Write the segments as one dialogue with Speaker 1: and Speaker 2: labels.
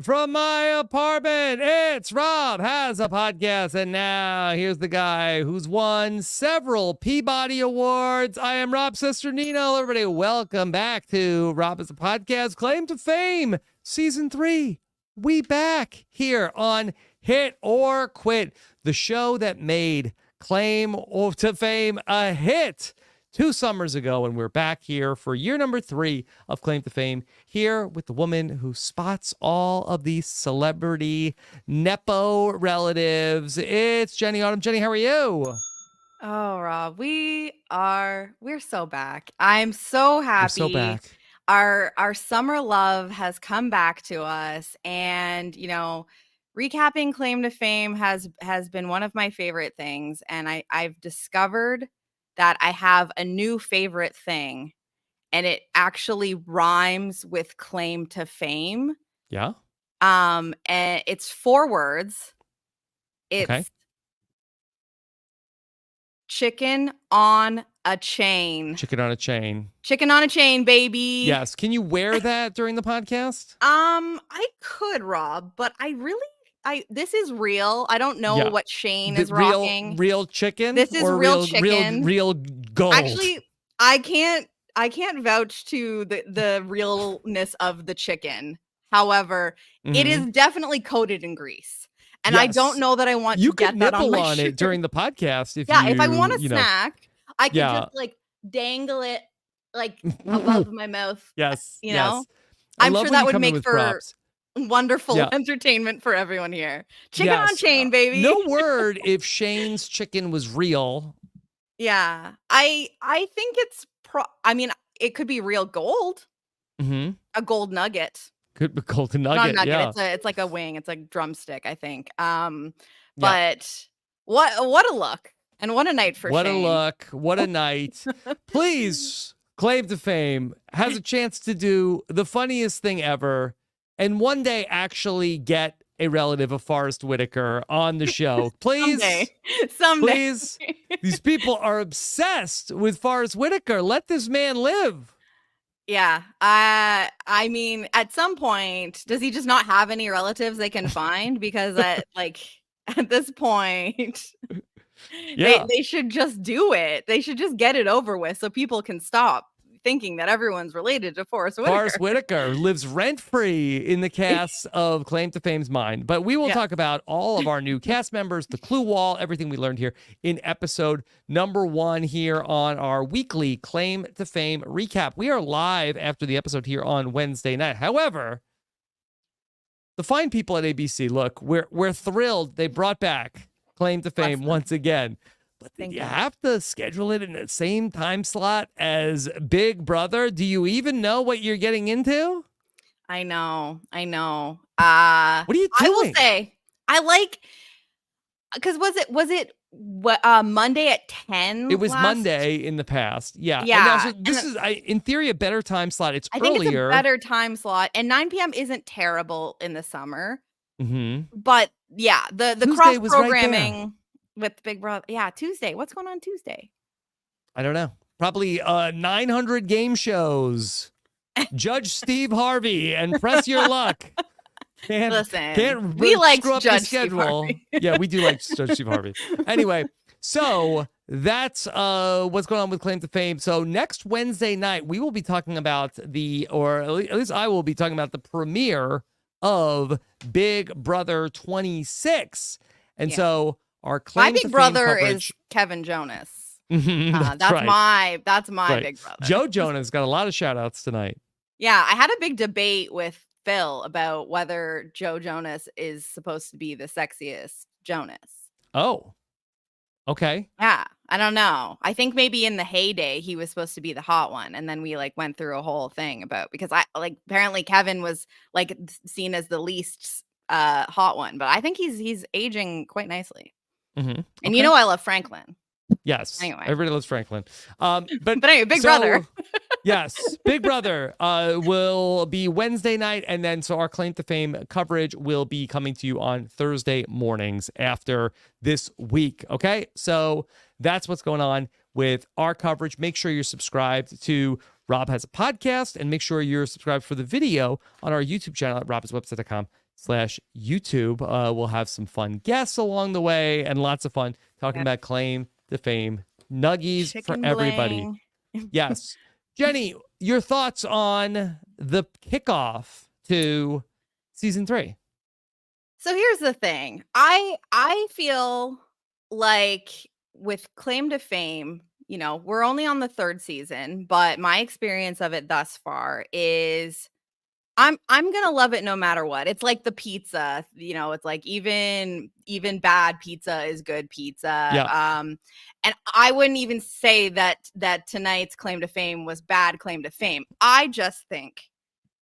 Speaker 1: Live from my apartment, it's Rob Has a Podcast. And now here's the guy who's won several Peabody Awards. I am Rob Cesternino. Everybody, welcome back to Rob Has a Podcast, Claim to Fame, Season 3. We back here on Hit or Quit, the show that made Claim to Fame a hit 2 summers ago, and we're back here for year number 3 of Claim to Fame, here with the woman who spots all of these celebrity Nepo relatives. It's Jenny Autumn. Jenny, how are you?
Speaker 2: Oh, Rob, we're so back. I'm so happy.
Speaker 1: We're so back.
Speaker 2: Our summer love has come back to us, and recapping Claim to Fame has been one of my favorite things, and I've discovered that I have a new favorite thing, and it actually rhymes with claim to fame.
Speaker 1: Yeah.
Speaker 2: And it's 4 words. It's
Speaker 1: okay.
Speaker 2: Chicken on a chain.
Speaker 1: Chicken on a chain.
Speaker 2: Chicken on a chain, baby.
Speaker 1: Yes. Can you wear that during the podcast?
Speaker 2: I could, Rob, but this is real. I don't know what Shane is rocking.
Speaker 1: Real chicken?
Speaker 2: This is real chicken.
Speaker 1: Real gold.
Speaker 2: Actually, I can't vouch to the realness of the chicken. However, it is definitely coated in grease. And I don't know that I want to get that on my
Speaker 1: You could nibble on it during the podcast
Speaker 2: if I want a snack, I could just dangle it above my mouth.
Speaker 1: Yes.
Speaker 2: You know? I'm sure that would make for wonderful entertainment for everyone here. Chicken on chain, baby.
Speaker 1: No word if Shane's chicken was real.
Speaker 2: Yeah. I think it's it could be real gold.
Speaker 1: Mm-hmm.
Speaker 2: A gold nugget.
Speaker 1: Could be gold nugget.
Speaker 2: Not nugget.
Speaker 1: Yeah.
Speaker 2: It's like a wing. It's like drumstick, I think. But what a look. And what a night for Shane.
Speaker 1: What a look. What a night. Please, Claim to Fame has a chance to do the funniest thing ever, and one day actually get a relative of Forrest Whitaker on the show. Please.
Speaker 2: Someday.
Speaker 1: Please. These people are obsessed with Forrest Whitaker. Let this man live.
Speaker 2: Yeah. I mean, at some point, does he just not have any relatives they can find? Because at this point, they should just do it. They should just get it over with so people can stop thinking that everyone's related to Forrest Whitaker.
Speaker 1: Forrest Whitaker lives rent-free in the cast of Claim to Fame's mind. But we will talk about all of our new cast members, the clue wall, everything we learned here in episode number 1 here on our weekly Claim to Fame recap. We are live after the episode here on Wednesday night. However, the fine people at ABC, look, we're thrilled they brought back Claim to Fame once again. But you have to schedule it in the same time slot as Big Brother. Do you even know what you're getting into?
Speaker 2: I know.
Speaker 1: What are you doing?
Speaker 2: I will say, because was it Monday at 10?
Speaker 1: It was Monday in the past. Yeah.
Speaker 2: Yeah.
Speaker 1: And now, so this is, in theory, a better time slot. It's earlier.
Speaker 2: I think it's a better time slot. And 9 p.m. isn't terrible in the summer.
Speaker 1: Mm-hmm.
Speaker 2: But yeah, the cross programming with Big Brother. Yeah, Tuesday. What's going on Tuesday?
Speaker 1: I don't know. Probably 900 game shows. Judge Steve Harvey and Press Your Luck.
Speaker 2: We like Judge Steve Harvey.
Speaker 1: Yeah, we do like Judge Steve Harvey. Anyway, so that's what's going on with Claim to Fame. So next Wednesday night, we will be talking about at least I will be talking about the premiere of Big Brother 26. And so our Claim
Speaker 2: my
Speaker 1: to
Speaker 2: big brother
Speaker 1: Fame coverage,
Speaker 2: is Kevin Jonas.
Speaker 1: That's
Speaker 2: my big brother.
Speaker 1: Joe Jonas got a lot of shout outs tonight.
Speaker 2: Yeah, I had a big debate with Phil about whether Joe Jonas is supposed to be the sexiest Jonas.
Speaker 1: Oh, okay.
Speaker 2: Yeah, I don't know. I think maybe in the heyday he was supposed to be the hot one, and then we went through a whole thing about, because apparently Kevin was seen as the least hot one, but I think he's aging quite nicely.
Speaker 1: Mm-hmm.
Speaker 2: And I love Franklin.
Speaker 1: Yes.
Speaker 2: Anyway.
Speaker 1: Everybody loves Franklin. But
Speaker 2: anyway, Big Brother.
Speaker 1: Yes. Big Brother will be Wednesday night. And then so our Claim to Fame coverage will be coming to you on Thursday mornings after this week. Okay. So that's what's going on with our coverage. Make sure you're subscribed to Rob Has a Podcast, and make sure you're subscribed for the video on our YouTube channel at robhasawebsite.com YouTube. We'll have some fun guests along the way and lots of fun talking about claim to fame nuggies for everybody. Yes. Jenny, your thoughts on the kickoff to season 3?
Speaker 2: So here's the thing. I feel like with claim to fame, we're only on the 3rd season, but my experience of it thus far is I'm gonna love it no matter what. It's like the pizza, it's like even bad pizza is good pizza.
Speaker 1: Yeah.
Speaker 2: And I wouldn't even say that tonight's claim to fame was bad claim to fame. I just think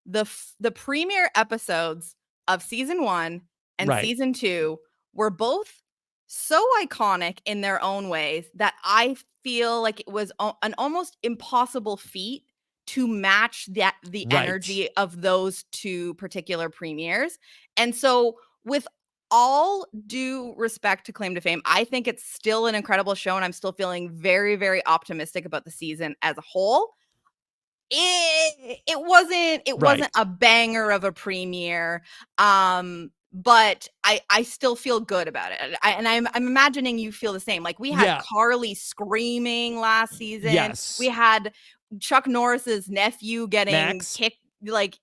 Speaker 2: the premiere episodes of season 1 and season 2 were both so iconic in their own ways that I feel like it was an almost impossible feat to match the energy of those 2 particular premieres. And so with all due respect to claim to fame, I think it's still an incredible show, and I'm still feeling very, very optimistic about the season as a whole. It wasn't a banger of a premiere, but I still feel good about it. I'm imagining you feel the same. Like, we had Carly screaming last season.
Speaker 1: Yes.
Speaker 2: We had Chuck Norris's nephew getting kicked. Like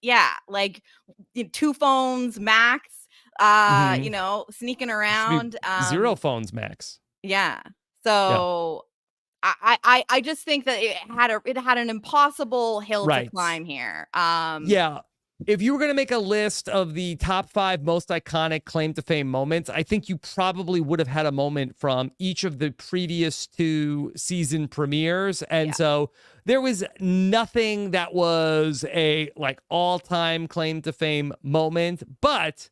Speaker 2: 2 phones max, sneaking around.
Speaker 1: 0 phones max.
Speaker 2: Yeah. So I just think that it had an impossible hill to climb here.
Speaker 1: Yeah. If you were going to make a list of the top 5 most iconic claim to fame moments, I think you probably would have had a moment from each of the previous 2 season premieres. And so there was nothing that was a all-time claim to fame moment, but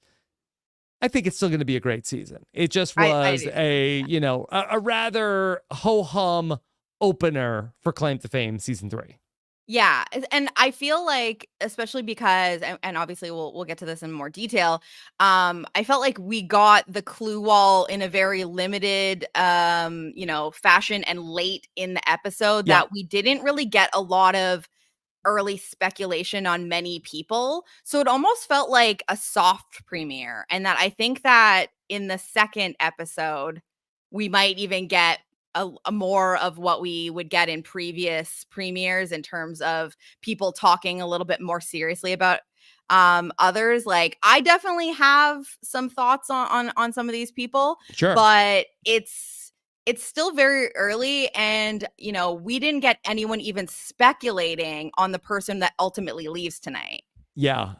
Speaker 1: I think it's still going to be a great season. It just was a rather ho-hum opener for claim to fame season 3.
Speaker 2: Yeah, and I feel like, especially because, and obviously we'll get to this in more detail, I felt like we got the clue wall in a very limited, fashion and late in the episode, that we didn't really get a lot of early speculation on many people. So it almost felt like a soft premiere, and that I think that in the 2nd episode, we might even get a more of what we would get in previous premieres in terms of people talking a little bit more seriously about others. Like, I definitely have some thoughts on some of these people, but it's still very early, and we didn't get anyone even speculating on the person that ultimately leaves tonight.
Speaker 1: Yeah.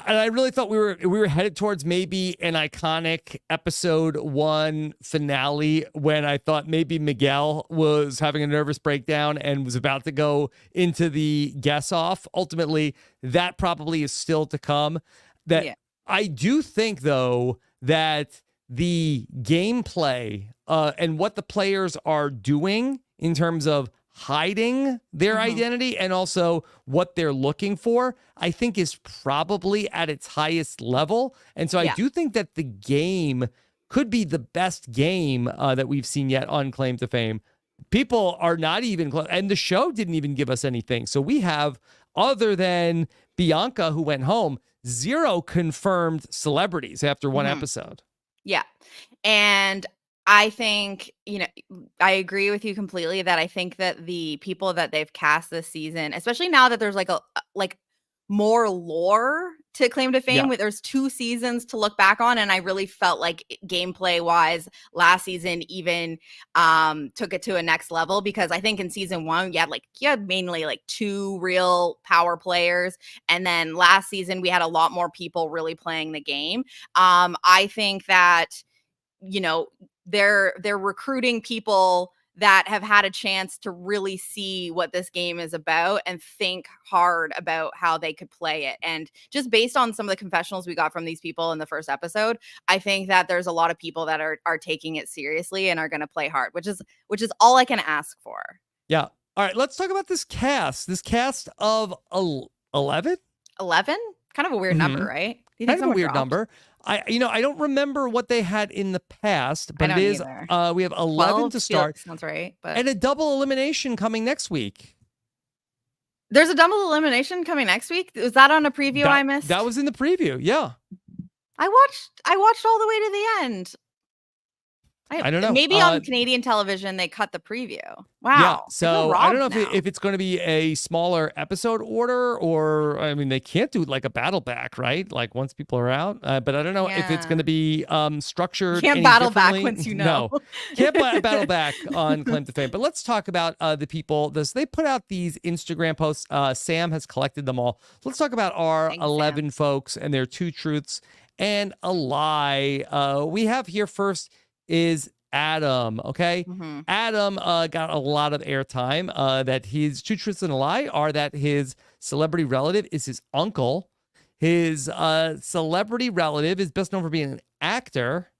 Speaker 1: And I really thought we were headed towards maybe an iconic episode 1 finale, when I thought maybe Miguel was having a nervous breakdown and was about to go into the guess off. Ultimately, that probably is still to come. I do think, though, that the gameplay and what the players are doing in terms of hiding their identity and also what they're looking for, I think is probably at its highest level. And so I do think that the game could be the best game that we've seen yet on Claim to Fame. People are not even close, and the show didn't even give us anything. So we have, other than Bianca, who went home, 0 confirmed celebrities after 1 episode.
Speaker 2: Yeah. And I think, I agree with you completely that I think that the people that they've cast this season, especially now that there's more lore to Claim to Fame, where there's 2 seasons to look back on, and I really felt like gameplay wise last season even took it to a next level, because I think in season 1 you had mainly 2 real power players, and then last season we had a lot more people really playing the game. I think that they're recruiting people that have had a chance to really see what this game is about and think hard about how they could play it. And just based on some of the confessionals we got from these people in the first episode, I think that there's a lot of people that are taking it seriously and are going to play hard, which is all I can ask for.
Speaker 1: Yeah. All right, let's talk about this cast. This cast of 11?
Speaker 2: 11? Kind of a weird number, right?
Speaker 1: You think kind of a weird number. I don't remember what they had in the past, but it is we have 11 to start.
Speaker 2: Sounds right. But
Speaker 1: and a double elimination coming next week.
Speaker 2: There's a double elimination coming next week? Was that on a preview I missed?
Speaker 1: That was in the preview, yeah.
Speaker 2: I watched all the way to the end.
Speaker 1: I don't know.
Speaker 2: Maybe on Canadian television they cut the preview. Wow.
Speaker 1: Yeah, so I don't know if it's going to be a smaller episode order, or I mean, they can't do like a battle back, right? Like once people are out. But I don't know if it's going to be structured.
Speaker 2: You can't battle back once you know.
Speaker 1: No, can't battle back on Claim to Fame. But let's talk about the people. They put out these Instagram posts. Sam has collected them all. Let's talk about our 11 folks and their 2 truths and a lie. We have here first is Adam, okay? Adam got a lot of airtime. That his 2 truths and a lie are that his celebrity relative is his uncle. His celebrity relative is best known for being an actor.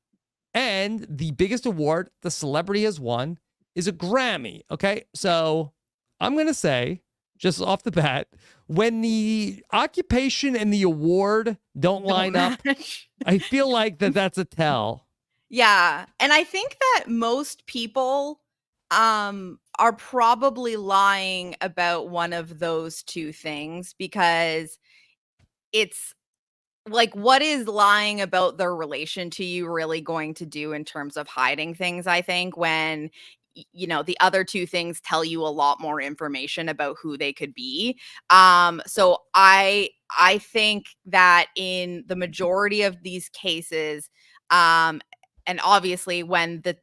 Speaker 1: And the biggest award the celebrity has won is a Grammy, okay? So I'm going to say, just off the bat, when the occupation and the award don't line up, I feel like that's a tell.
Speaker 2: Yeah. And I think that most people are probably lying about one of those 2 things, because it's like, what is lying about their relation to you really going to do in terms of hiding things, I think, when you know the other 2 things tell you a lot more information about who they could be. So I think that in the majority of these cases, and obviously when the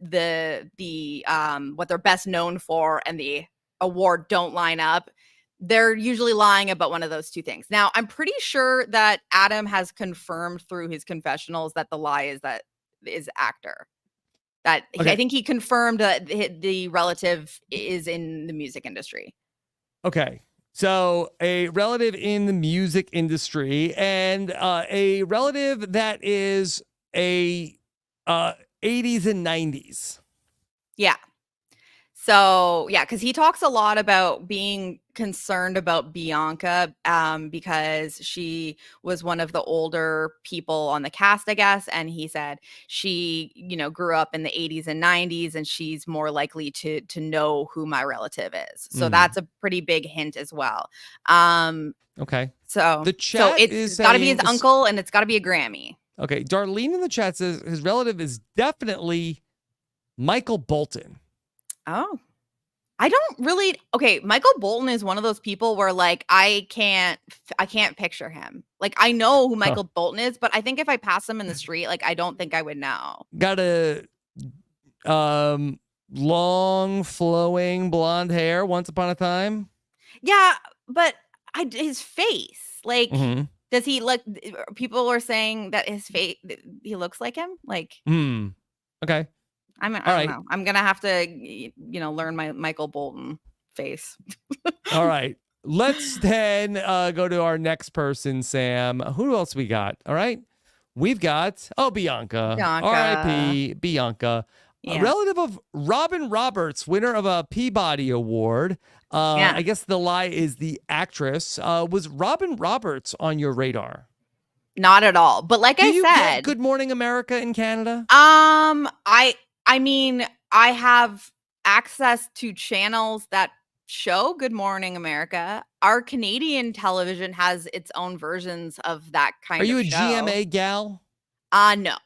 Speaker 2: what they're best known for and the award don't line up, they're usually lying about one of those 2 things. Now, I'm pretty sure that Adam has confirmed through his confessionals that the lie is actor. That
Speaker 1: Okay.
Speaker 2: I think he confirmed that the relative is in the music industry.
Speaker 1: Okay. So a relative in the music industry, and a relative that is a 80s and 90s.
Speaker 2: Yeah. So, yeah, because he talks a lot about being concerned about Bianca, because she was one of the older people on the cast, I guess. And he said she, grew up in the 80s and 90s, and she's more likely to know who my relative is. So that's a pretty big hint as well.
Speaker 1: Okay.
Speaker 2: So
Speaker 1: the chat
Speaker 2: it's got to be his uncle, and it's got to be a Grammy.
Speaker 1: Okay. Darlene in the chat says his relative is definitely Michael Bolton.
Speaker 2: Oh, I don't really. Okay, Michael Bolton is one of those people where like I can't picture him. Like I know who Michael Bolton is, but I think if I pass him in the street, like I don't think I would know.
Speaker 1: Got a long flowing blonde hair once upon a time.
Speaker 2: Yeah, but his face, like, does he look? People are saying that his face, he looks like him. Like,
Speaker 1: okay.
Speaker 2: I don't know. I'm gonna have to, learn my Michael Bolton face.
Speaker 1: All right. Let's then go to our next person, Sam. Who else we got? All right. We've got Bianca. R.I.P. Bianca. Yeah. A relative of Robin Roberts, winner of a Peabody Award. I guess the lie is the actress. Was Robin Roberts on your radar?
Speaker 2: Not at all. But like I said,
Speaker 1: Good Morning America in Canada?
Speaker 2: I mean, I have access to channels that show Good Morning America. Our Canadian television has its own versions of that kind of show. Are you a
Speaker 1: GMA gal?
Speaker 2: No.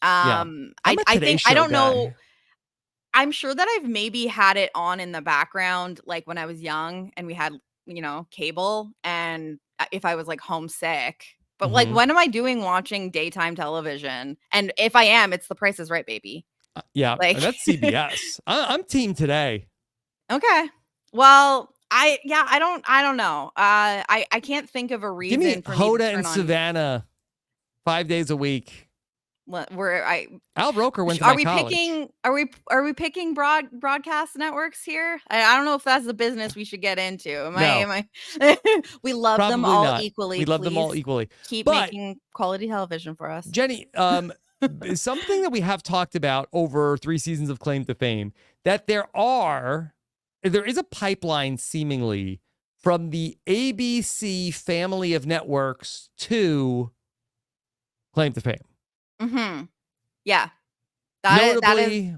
Speaker 1: I think
Speaker 2: I don't know. I'm sure that I've maybe had it on in the background, like when I was young and we had, cable, and if I was like homesick. But like, when am I watching daytime television? And if I am, it's The Price is Right, baby.
Speaker 1: Like, that's CBS. I'm team Today.
Speaker 2: Okay. Well, I don't know. I can't think of a reason.
Speaker 1: Give me
Speaker 2: for
Speaker 1: Hoda
Speaker 2: me to
Speaker 1: and Savannah 5 days a week. Al Roker went to my college.
Speaker 2: Are we picking broadcast networks here? I don't know if that's the business we should get into. Am I we love
Speaker 1: Probably
Speaker 2: them all
Speaker 1: not.
Speaker 2: equally.
Speaker 1: We love them all equally.
Speaker 2: Keep making quality television for us.
Speaker 1: Jenny, something that we have talked about over 3 seasons of Claim to Fame, that there is a pipeline seemingly from the ABC family of networks to Claim to Fame.
Speaker 2: Yeah.
Speaker 1: Notably,
Speaker 2: that is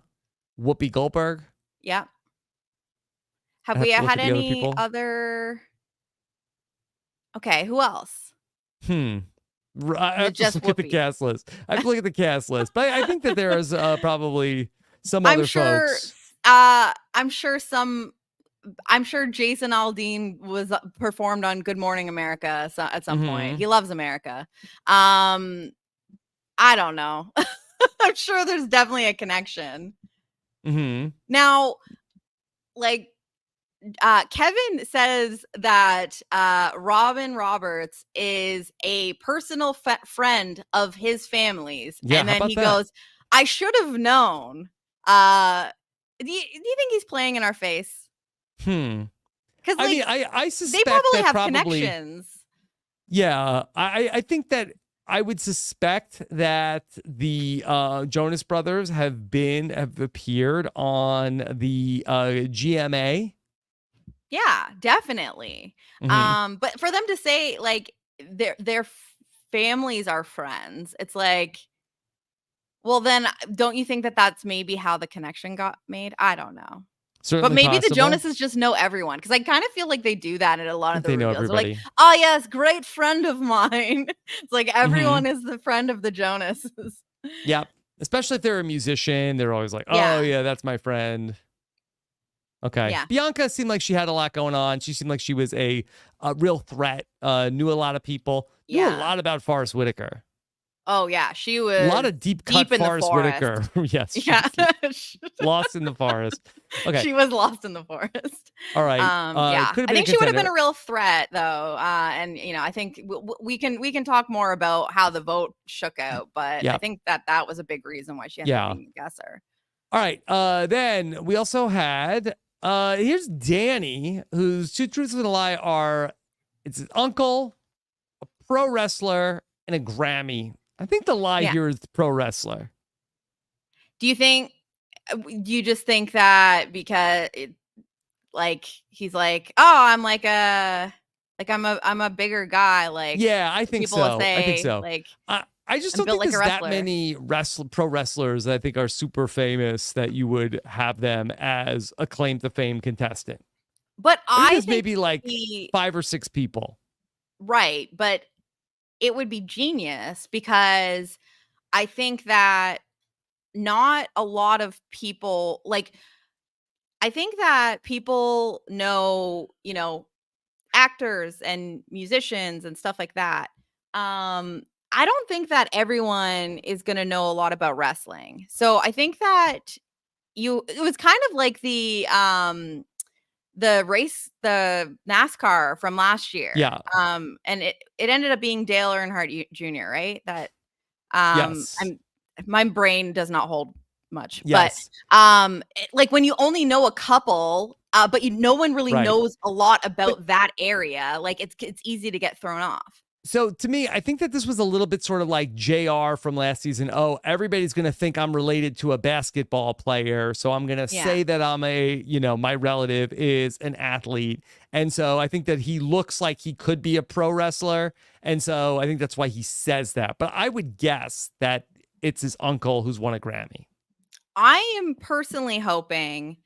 Speaker 1: Whoopi Goldberg.
Speaker 2: Yeah. Have we had any other? Okay, who else?
Speaker 1: I
Speaker 2: Is
Speaker 1: have
Speaker 2: it
Speaker 1: to
Speaker 2: just
Speaker 1: look at the
Speaker 2: Whoopi?
Speaker 1: cast list. I have to look at the cast list. But I think that there is probably some
Speaker 2: I'm
Speaker 1: other
Speaker 2: sure.
Speaker 1: folks.
Speaker 2: I'm sure some. I'm sure Jason Aldean was performed on Good Morning America at some point.
Speaker 1: Mm-hmm.
Speaker 2: He loves America. I don't know. I'm sure there's definitely a connection.
Speaker 1: Mm-hmm.
Speaker 2: Now, like Kevin says that Robin Roberts is a personal friend of his family's,
Speaker 1: Yeah,
Speaker 2: and
Speaker 1: how
Speaker 2: then
Speaker 1: about
Speaker 2: he
Speaker 1: that?
Speaker 2: goes, "I should have known." Do you think he's playing in our face?
Speaker 1: Hmm.
Speaker 2: Because
Speaker 1: I mean,
Speaker 2: like
Speaker 1: I
Speaker 2: they
Speaker 1: suspect
Speaker 2: probably
Speaker 1: that
Speaker 2: have
Speaker 1: probably,
Speaker 2: connections.
Speaker 1: yeah, I think that I would suspect that the Jonas Brothers have appeared on the GMA.
Speaker 2: Yeah, definitely.
Speaker 1: Mm-hmm.
Speaker 2: But for them to say like their families are friends, it's like, well, then don't you think that that's maybe how the connection got made? I don't know. But
Speaker 1: Certainly
Speaker 2: maybe the
Speaker 1: possible.
Speaker 2: Jonases just know everyone, because I kind of feel like they do that at a
Speaker 1: I
Speaker 2: lot of
Speaker 1: think
Speaker 2: the
Speaker 1: they know
Speaker 2: reveals. They're like,
Speaker 1: everybody.
Speaker 2: "Oh yes, great friend of mine." It's like
Speaker 1: Mm-hmm.
Speaker 2: everyone is the friend of the Jonases.
Speaker 1: Yep. Especially if they're a musician, they're always like, "Oh
Speaker 2: Yeah,
Speaker 1: yeah, that's my friend." Okay.
Speaker 2: yeah,
Speaker 1: Bianca seemed like she had a lot going on. She seemed like she was a real threat. Knew a lot of people. Knew a
Speaker 2: yeah.
Speaker 1: lot about Forrest Whitaker.
Speaker 2: Oh yeah, she
Speaker 1: A lot
Speaker 2: was
Speaker 1: of deep cut
Speaker 2: deep in the
Speaker 1: Forrest
Speaker 2: forest.
Speaker 1: Whitaker. Yes, she
Speaker 2: Yeah,
Speaker 1: was lost in the forest. Okay.
Speaker 2: she was lost in the forest.
Speaker 1: All right.
Speaker 2: Yeah,
Speaker 1: Could have
Speaker 2: I
Speaker 1: been a
Speaker 2: think she would have been
Speaker 1: contender.
Speaker 2: a real threat though. And I think we can talk more about how the vote shook out, but I
Speaker 1: Yeah.
Speaker 2: think that was a big reason why she ended up
Speaker 1: Yeah.
Speaker 2: being the guesser.
Speaker 1: All right. Then we also had here's Danny, whose two truths and a lie are it's his uncle, a pro wrestler, and a Grammy. I think the lie
Speaker 2: Yeah.
Speaker 1: here is the pro wrestler.
Speaker 2: Do you think? Do you just think that because like he's like, oh, I'm a bigger guy. Like
Speaker 1: Yeah, I think
Speaker 2: people will
Speaker 1: so. I think
Speaker 2: say,
Speaker 1: so.
Speaker 2: like
Speaker 1: I just
Speaker 2: I'm
Speaker 1: don't
Speaker 2: built
Speaker 1: think
Speaker 2: like a
Speaker 1: there's that
Speaker 2: wrestler.
Speaker 1: many pro wrestlers that I think are super famous that you would have them as a claim to fame contestant.
Speaker 2: But
Speaker 1: I think
Speaker 2: I
Speaker 1: there's
Speaker 2: think
Speaker 1: maybe like 5 or 6 people.
Speaker 2: right, but it would be genius because I think that not a lot of people like I think that people know, actors and musicians and stuff like that. I don't think that everyone is going to know a lot about wrestling. So I think that it was kind of like the NASCAR from last year.
Speaker 1: Yeah.
Speaker 2: And it ended up being Dale Earnhardt Jr., right? That
Speaker 1: Yes.
Speaker 2: I'm my brain does not hold much, but
Speaker 1: Yes.
Speaker 2: like when you only know a couple, but no one really
Speaker 1: Right.
Speaker 2: knows a lot
Speaker 1: But
Speaker 2: about that area, like it's easy to get thrown off.
Speaker 1: so to me, I think that this was a little bit sort of like JR from last season. Oh, everybody's going to think I'm related to a basketball player. So I'm going to
Speaker 2: Yeah.
Speaker 1: say that I'm my relative is an athlete. And so I think that he looks like he could be a pro wrestler. And so I think that's why he says that. But I would guess that it's his uncle who's won a Grammy.
Speaker 2: I am personally hoping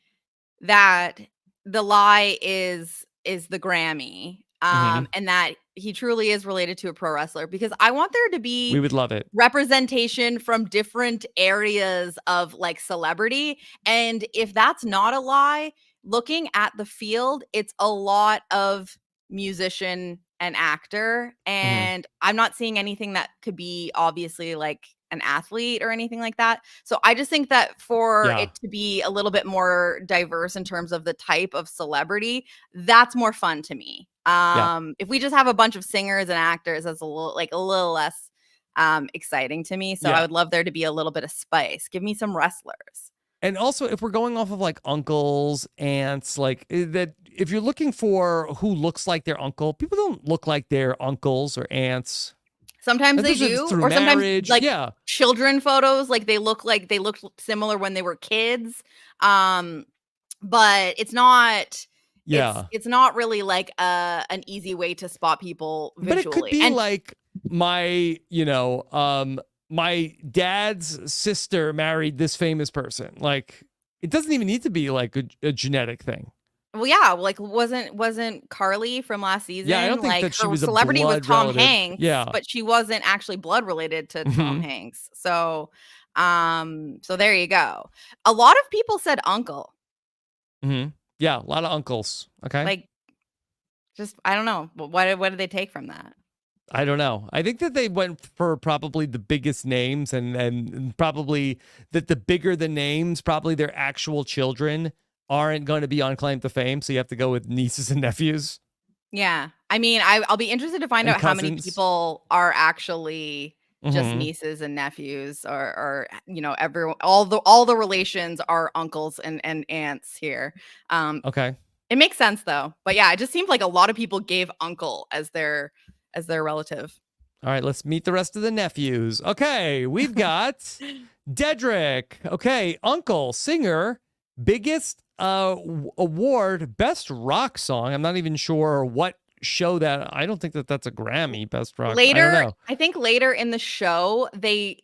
Speaker 2: that the lie is the Grammy,
Speaker 1: Mm-hmm.
Speaker 2: and that he truly is related to a pro wrestler, because I want there to
Speaker 1: We
Speaker 2: be
Speaker 1: would love it.
Speaker 2: representation from different areas of like celebrity. And if that's not a lie, looking at the field, it's a lot of musician and actor.
Speaker 1: Mm-hmm.
Speaker 2: And I'm not seeing anything that could be obviously like an athlete or anything like that. So I just think that for
Speaker 1: Yeah.
Speaker 2: it to be a little bit more diverse in terms of the type of celebrity, that's more fun to me.
Speaker 1: Yeah.
Speaker 2: If we just have a bunch of singers and actors, that's a little less exciting to me. So I
Speaker 1: Yeah.
Speaker 2: would love there to be a little bit of spice. Give me some wrestlers.
Speaker 1: And also, if we're going off of like uncles, aunts, like that, if you're looking for who looks like their uncle, people don't look like their uncles or aunts.
Speaker 2: Sometimes
Speaker 1: That
Speaker 2: they
Speaker 1: this is
Speaker 2: do,
Speaker 1: through
Speaker 2: or sometimes
Speaker 1: marriage.
Speaker 2: like
Speaker 1: Yeah.
Speaker 2: children photos, like they look similar when they were kids. Um, but it's not
Speaker 1: Yeah.
Speaker 2: it's not really like an easy way to spot people
Speaker 1: But it could
Speaker 2: visually.
Speaker 1: be
Speaker 2: And
Speaker 1: like my dad's sister married this famous person. Like, it doesn't even need to be like a genetic thing.
Speaker 2: Well, yeah, like wasn't Carly from last
Speaker 1: Yeah, I
Speaker 2: season
Speaker 1: don't think
Speaker 2: like
Speaker 1: that she
Speaker 2: her
Speaker 1: was a
Speaker 2: celebrity was
Speaker 1: blood
Speaker 2: Tom
Speaker 1: relative.
Speaker 2: Hanks,
Speaker 1: Yeah.
Speaker 2: but she wasn't actually blood related to Tom
Speaker 1: Hmm.
Speaker 2: Hanks. So there you go. A lot of people said uncle.
Speaker 1: Hmm. Yeah, a lot of uncles. Okay.
Speaker 2: Like, just I don't know. What did they take from that?
Speaker 1: I don't know. I think that they went for probably the biggest names and probably that the bigger the names, probably their actual children aren't going to be on claim to fame. So you have to go with nieces and nephews
Speaker 2: Yeah. I mean, I'll be interested to find
Speaker 1: and
Speaker 2: out how many
Speaker 1: cousins.
Speaker 2: people are actually just
Speaker 1: Hmm.
Speaker 2: nieces and nephews or everyone all the relations are uncles and aunts here. Um
Speaker 1: Okay.
Speaker 2: it makes sense though. But yeah, it just seemed like a lot of people gave uncle as their relative.
Speaker 1: All right. Let's meet the rest of the nephews. Okay. We've got Dedrick. Okay. Uncle, singer, biggest award, best rock song. I'm not even sure what show that. I don't think that that's a Grammy, best rock. I don't
Speaker 2: Later,
Speaker 1: know.
Speaker 2: I think later in the show, they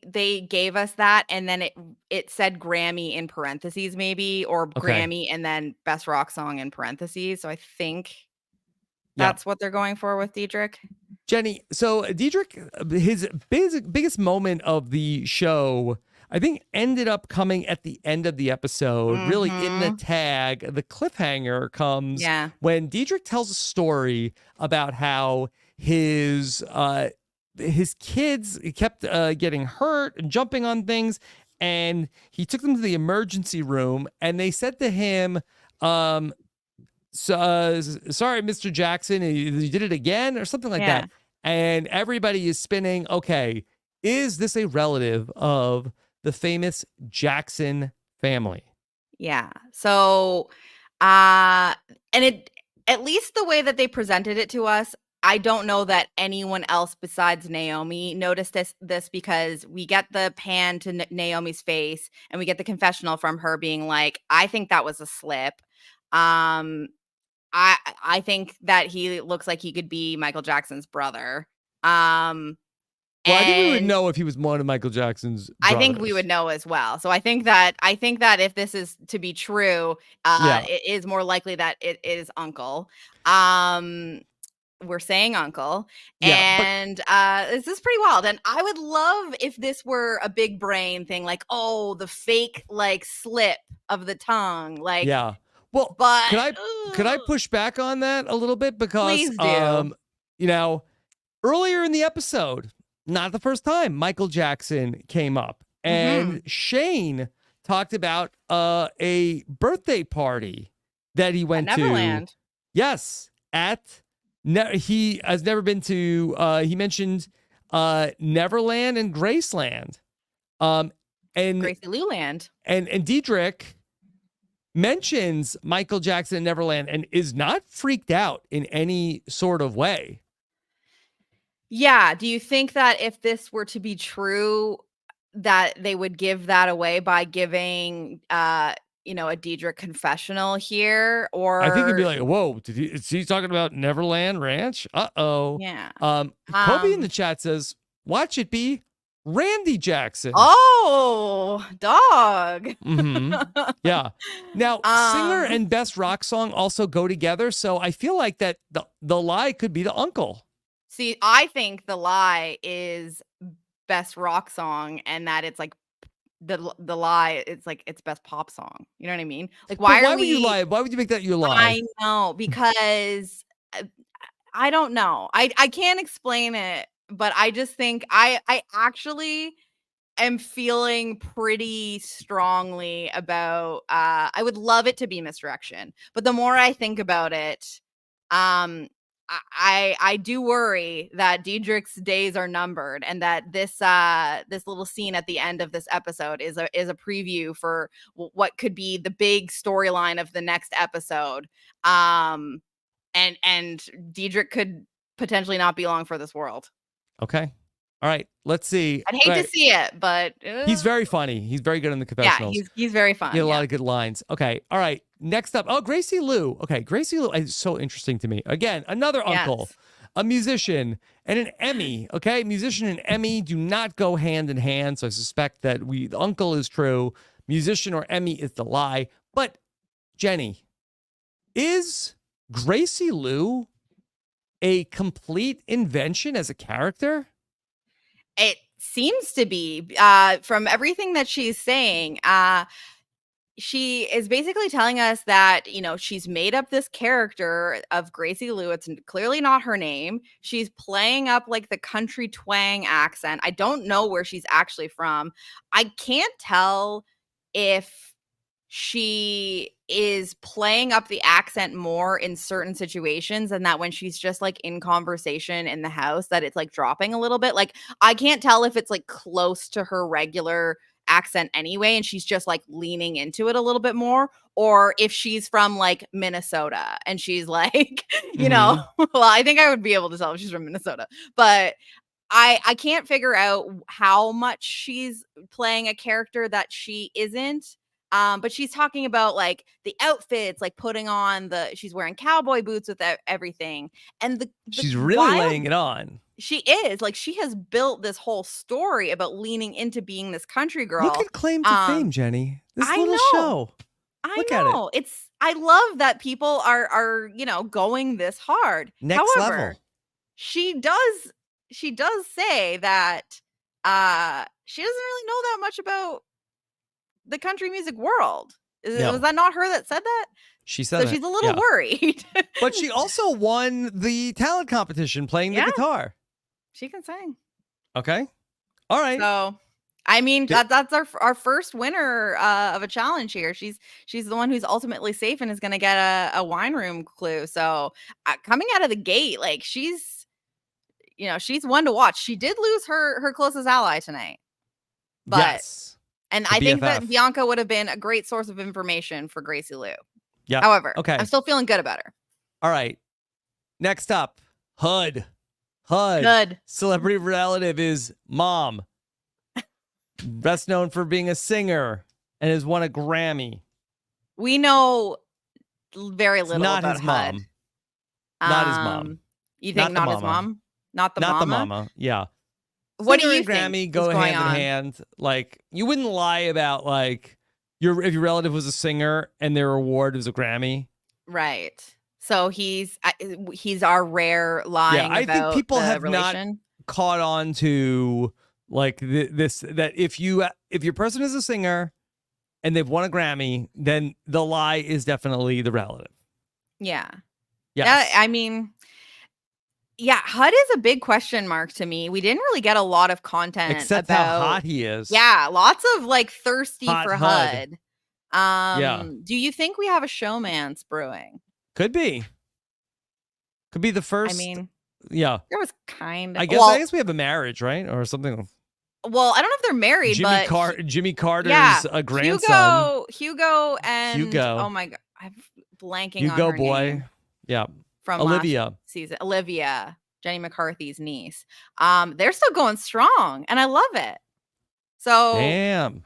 Speaker 2: gave us that, and then it said Grammy in parentheses maybe, or
Speaker 1: Okay.
Speaker 2: Grammy and then best rock song in parentheses. So I think
Speaker 1: Yeah.
Speaker 2: that's what they're going for with Dedrick.
Speaker 1: Jenny, so Dedrick, his biggest moment of the show, I think ended up coming at the end of the episode, really in the
Speaker 2: Mhm.
Speaker 1: tag. The cliffhanger comes
Speaker 2: Yeah.
Speaker 1: when Dedrick tells a story about how his kids kept getting hurt and jumping on things, and he took them to the emergency room, and they said to him, um, sorry, Mr. Jackson, you did it again, or something like
Speaker 2: Yeah.
Speaker 1: that. And everybody is spinning. Okay, is this a relative of the famous Jackson family?
Speaker 2: Yeah. So, uh, and it at least the way that they presented it to us, I don't know that anyone else besides Naomi noticed this because we get the pan to Naomi's face and we get the confessional from her being like, "I think that was a slip." Um, I think that he looks like he could be Michael Jackson's brother. Um,
Speaker 1: Well, I think we would
Speaker 2: and
Speaker 1: know if he was one of Michael Jackson's
Speaker 2: I think we would
Speaker 1: brothers.
Speaker 2: know as well. So I think that if this is to be true,
Speaker 1: Yeah,
Speaker 2: it is more likely that it is uncle. Um, we're saying uncle,
Speaker 1: yeah, but
Speaker 2: and this is pretty wild. And I would love if this were a big brain thing, like oh, the fake like slip of the tongue, like.
Speaker 1: yeah. Well,
Speaker 2: But
Speaker 1: could I push back on that a little bit because
Speaker 2: please do.
Speaker 1: you know, earlier in the episode, not the first time Michael Jackson came up, and
Speaker 2: Hmm.
Speaker 1: Shane talked about a birthday party that he
Speaker 2: At
Speaker 1: went to.
Speaker 2: Neverland,
Speaker 1: Yes, he has never been to. He mentioned Neverland and Graceland, um, and
Speaker 2: Gracie Lou Land.
Speaker 1: and Dedrick mentions Michael Jackson and Neverland and is not freaked out in any sort of way.
Speaker 2: Yeah. Do you think that if this were to be true, that they would give that away by giving, a Dedrick confessional here?
Speaker 1: I think he'd be
Speaker 2: Or
Speaker 1: like, "Whoa, is he talking about Neverland Ranch? Uh-oh."
Speaker 2: yeah.
Speaker 1: Kobe in the
Speaker 2: Um,
Speaker 1: chat says, "Watch it be Randy Jackson."
Speaker 2: oh, dog.
Speaker 1: Hmm. Yeah. Now, singer
Speaker 2: Um,
Speaker 1: and best rock song also go together, so I feel like that the lie could be the uncle.
Speaker 2: see, I think the lie is best rock song and that it's like the lie, it's like it's best pop song. You know what I mean? Like
Speaker 1: But
Speaker 2: why are
Speaker 1: why would you
Speaker 2: we
Speaker 1: lie? Why would you make that your lie?
Speaker 2: I know because uh, I don't know. I can't explain it, but I just think I actually am feeling pretty strongly about I would love it to be misdirection. But the more I think about it, um I do worry that Diedrich's days are numbered and that this little scene at the end of this episode is a preview for what could be the big storyline of the next episode. Um and Diedrich could potentially not be long for this world.
Speaker 1: Okay. All right. Let's see.
Speaker 2: I'd
Speaker 1: All
Speaker 2: hate to
Speaker 1: right.
Speaker 2: see it, but
Speaker 1: He's very funny. He's very good in the
Speaker 2: yeah,
Speaker 1: confessionals.
Speaker 2: he's very
Speaker 1: He had
Speaker 2: fun.
Speaker 1: a lot
Speaker 2: Yeah.
Speaker 1: of good lines. Okay. All right. Next up. Oh, Gracie Lou. Okay. Gracie Lou is so interesting to me. Again, another uncle,
Speaker 2: Yes.
Speaker 1: a musician, and an Emmy. Okay. Musician and Emmy do not go hand in hand. So I suspect that the uncle is true. Musician or Emmy is the lie. But Jenny, Is Gracie Lou a complete invention as a character?
Speaker 2: It seems to be, from everything that she's saying. She is basically telling us that, she's made up this character of Gracie Lou. It's clearly not her name. She's playing up like the country twang accent. I don't know where she's actually from. I can't tell if she is playing up the accent more in certain situations, and that when she's just like in conversation in the house that it's like dropping a little bit. Like, I can't tell if it's like close to her regular accent anyway and she's just like leaning into it a little bit more, or if she's from like Minnesota and she's like well, I think I would be able to tell if she's from Minnesota, but I can't figure out how much she's playing a character that she isn't. But she's talking about like the outfits, like she's wearing cowboy boots with everything. And
Speaker 1: she's really laying it on.
Speaker 2: She is. Like, she has built this whole story about leaning into being this country girl.
Speaker 1: Look at Claim to Fame, Jenny. This little show. Look
Speaker 2: at it. I love that people are going this hard.
Speaker 1: Next
Speaker 2: However,
Speaker 1: level.
Speaker 2: She does say that she doesn't really know that much about the country music world. Was that not her that said that?
Speaker 1: She said
Speaker 2: so. She's a little worried.
Speaker 1: But she also won the talent competition playing the guitar.
Speaker 2: She can sing.
Speaker 1: Okay. All right.
Speaker 2: So, I mean, that's our first winner of a challenge here. She's the one who's ultimately safe and is going to get a wine room clue. So, coming out of the gate, like, she's one to watch. She did lose her closest ally tonight. But,
Speaker 1: yes.
Speaker 2: And I think that Bianca would have been a great source of information for Gracie Lou.
Speaker 1: Yeah.
Speaker 2: However,
Speaker 1: okay.
Speaker 2: I'm still feeling good about her.
Speaker 1: All right. Next up, HUD. Celebrity relative is Mom. Best known for being a singer and has won a Grammy.
Speaker 2: We know very little
Speaker 1: not
Speaker 2: about
Speaker 1: his mom. Not his mom.
Speaker 2: You think not his mom? Not the mama?
Speaker 1: Not the mama. Yeah.
Speaker 2: What do you
Speaker 1: Grammy
Speaker 2: think
Speaker 1: go hand in hand? Like, you wouldn't lie about like if your relative was a singer and their award was a Grammy.
Speaker 2: Right. So he's our rare lying.
Speaker 1: Yeah, I think people have not caught on to like this, that if your person is a singer and they've won a Grammy, then the lie is definitely the relative.
Speaker 2: Yeah.
Speaker 1: Yes.
Speaker 2: I mean, yeah, HUD is a big question mark to me. We didn't really get a lot of content
Speaker 1: except
Speaker 2: about
Speaker 1: how hot he is.
Speaker 2: Yeah, lots of like thirsty
Speaker 1: hot
Speaker 2: for HUD. Do you think we have a showman's brewing?
Speaker 1: Could be the first.
Speaker 2: I mean,
Speaker 1: yeah,
Speaker 2: there was kind of.
Speaker 1: I guess we have a marriage, right, or something.
Speaker 2: Well, I don't know if they're married, but
Speaker 1: Jimmy Carter's a grandson.
Speaker 2: Hugo, and
Speaker 1: Hugo.
Speaker 2: Oh my god, I'm blanking
Speaker 1: Hugo
Speaker 2: on her
Speaker 1: boy.
Speaker 2: name.
Speaker 1: Yeah,
Speaker 2: from
Speaker 1: Olivia
Speaker 2: last season. Olivia, Jenny McCarthy's niece. They're still going strong, and I love it. So,
Speaker 1: damn.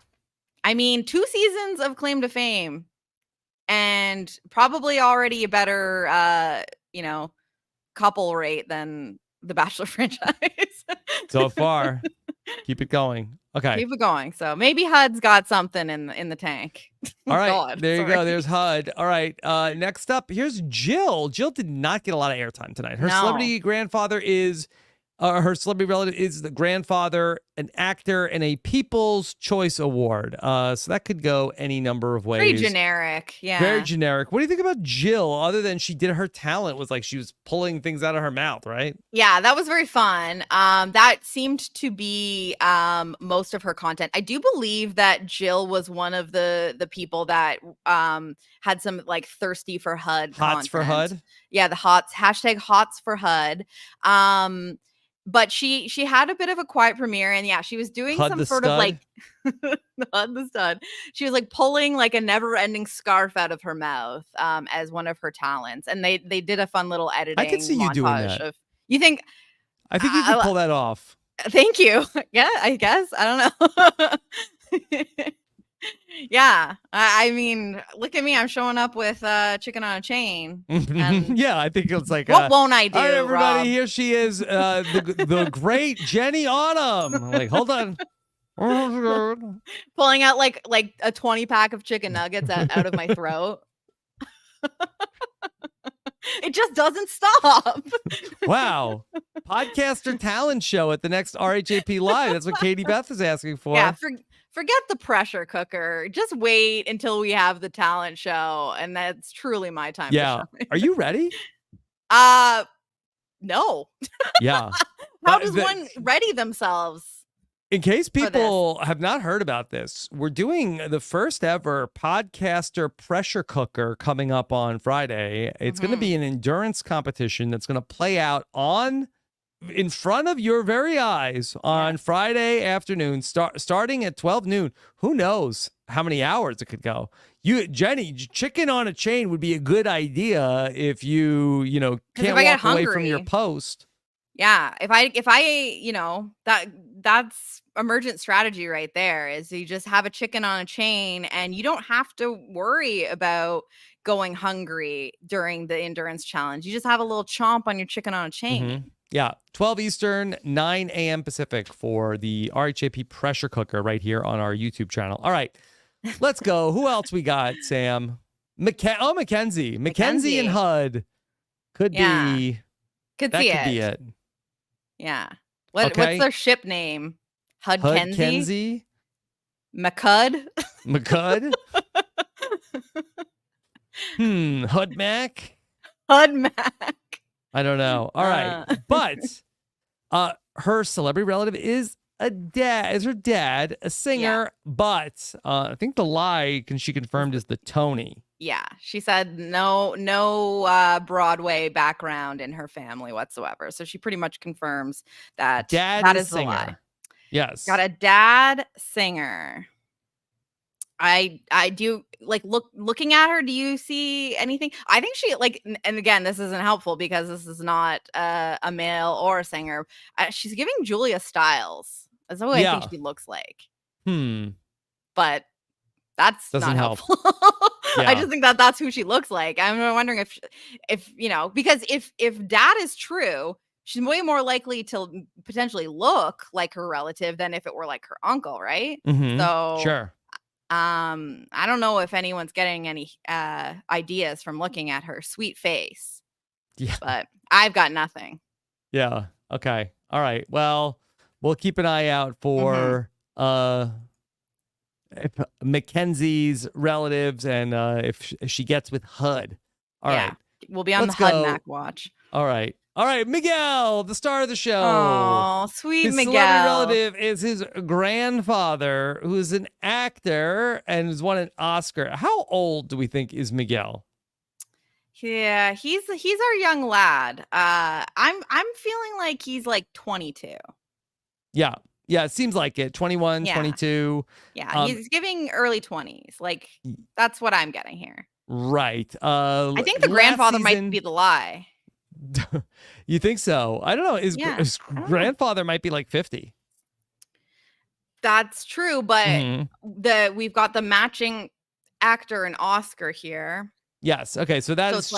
Speaker 2: I mean, 2 seasons of Claim to Fame, and probably already a better, couple rate than the Bachelor franchise.
Speaker 1: So far. Keep it going. Okay.
Speaker 2: Keep it going. So maybe HUD's got something in the tank.
Speaker 1: All right. There you go. There's HUD. All right. Next up, here's Jill. Jill did not get a lot of airtime tonight. Her celebrity grandfather is her celebrity relative is the grandfather, an actor, and a People's Choice Award. So that could go any number of ways.
Speaker 2: Very generic. Yeah.
Speaker 1: Very generic. What do you think about Jill, other than she did her talent was like she was pulling things out of her mouth, right?
Speaker 2: Yeah, that was very fun. That seemed to be most of her content. I do believe that Jill was one of the people that had some like thirsty for HUD
Speaker 1: Hots
Speaker 2: content.
Speaker 1: for HUD?
Speaker 2: Yeah, the hots, #hots for HUD. But she had a bit of a quiet premiere, and yeah, she was doing
Speaker 1: HUD
Speaker 2: some sort of like HUD the stud. She was like pulling like a never-ending scarf out of her mouth as one of her talents, and they did a fun little editing.
Speaker 1: I can see you doing that.
Speaker 2: You think?
Speaker 1: I think you can pull that off.
Speaker 2: Thank you. Yeah, I guess. I don't know. Yeah, I mean, look at me. I'm showing up with chicken on a chain. And
Speaker 1: yeah, I think it's like,
Speaker 2: what won't I do?
Speaker 1: All right, everybody,
Speaker 2: Rob?
Speaker 1: here she is, the great Jenny Autumn. I'm like, hold on.
Speaker 2: Pulling out like a 20-pack of chicken nuggets out of my throat. It just doesn't stop.
Speaker 1: Wow. Podcaster talent show at the next RHAP Live. That's what Katie Beth is asking for.
Speaker 2: Yeah, forget the pressure cooker. Just wait until we have the talent show, and that's truly my time to shine.
Speaker 1: Are you ready?
Speaker 2: No.
Speaker 1: Yeah.
Speaker 2: How does one ready themselves?
Speaker 1: In case people have not heard about this, we're doing the first ever podcaster pressure cooker coming up on Friday. It's going to be an endurance competition that's going to play out in front of your very eyes on Friday afternoon, starting at 12 noon. Who knows how many hours it could go? Jenny, chicken on a chain would be a good idea if you can't walk away from your post.
Speaker 2: Yeah, if I that's emergent strategy right there, is you just have a chicken on a chain and you don't have to worry about going hungry during the endurance challenge. You just have a little chomp on your chicken on a chain.
Speaker 1: Yeah, 12 Eastern, 9 a.m. Pacific for the RHAP pressure cooker right here on our YouTube channel. All right, let's go. Who else we got, Sam? McKenzie. McKenzie and HUD could be.
Speaker 2: Could
Speaker 1: that
Speaker 2: see
Speaker 1: could
Speaker 2: it.
Speaker 1: be it.
Speaker 2: Yeah. What's their ship name?
Speaker 1: Kenzie?
Speaker 2: McCud?
Speaker 1: McCud? HUD Mac?
Speaker 2: HUD Mac.
Speaker 1: I don't know. All right. But her celebrity relative is her dad, a singer, but I think the lie she confirmed is the Tony.
Speaker 2: Yeah, she said no Broadway background in her family whatsoever. So she pretty much confirms that that is the lie.
Speaker 1: Yes.
Speaker 2: Got a dad singer. I do looking at her. Do you see anything? I think she and again, this isn't helpful because this is not a male or a singer. She's giving Julia Stiles. That's what I think she looks like. But that's
Speaker 1: doesn't
Speaker 2: not
Speaker 1: help.
Speaker 2: helpful. I just think that's who she looks like. I'm wondering if because if dad is true, she's way more likely to potentially look like her relative than if it were like her uncle, right? So
Speaker 1: sure.
Speaker 2: I don't know if anyone's getting any ideas from looking at her sweet face.
Speaker 1: Yeah.
Speaker 2: But I've got nothing.
Speaker 1: Yeah. Okay. All right. Well, we'll keep an eye out for Mackenzie's relatives and if she gets with HUD. All right.
Speaker 2: We'll be on the HUD Mac watch.
Speaker 1: All right. All right, Miguel, the star of the show.
Speaker 2: Oh, sweet
Speaker 1: his
Speaker 2: Miguel.
Speaker 1: Celebrity relative is his grandfather, who is an actor and has won an Oscar. How old do we think is Miguel?
Speaker 2: Yeah, he's our young lad. I'm feeling like he's like 22.
Speaker 1: Yeah. Yeah, it seems like it. 21, 22.
Speaker 2: Yeah, he's giving early 20s. Like, that's what I'm getting here.
Speaker 1: Right.
Speaker 2: I think the grandfather might be the lie.
Speaker 1: You think so? I don't know. His grandfather might be like 50.
Speaker 2: That's true, but we've got the matching actor and Oscar here.
Speaker 1: Yes. Okay. So that is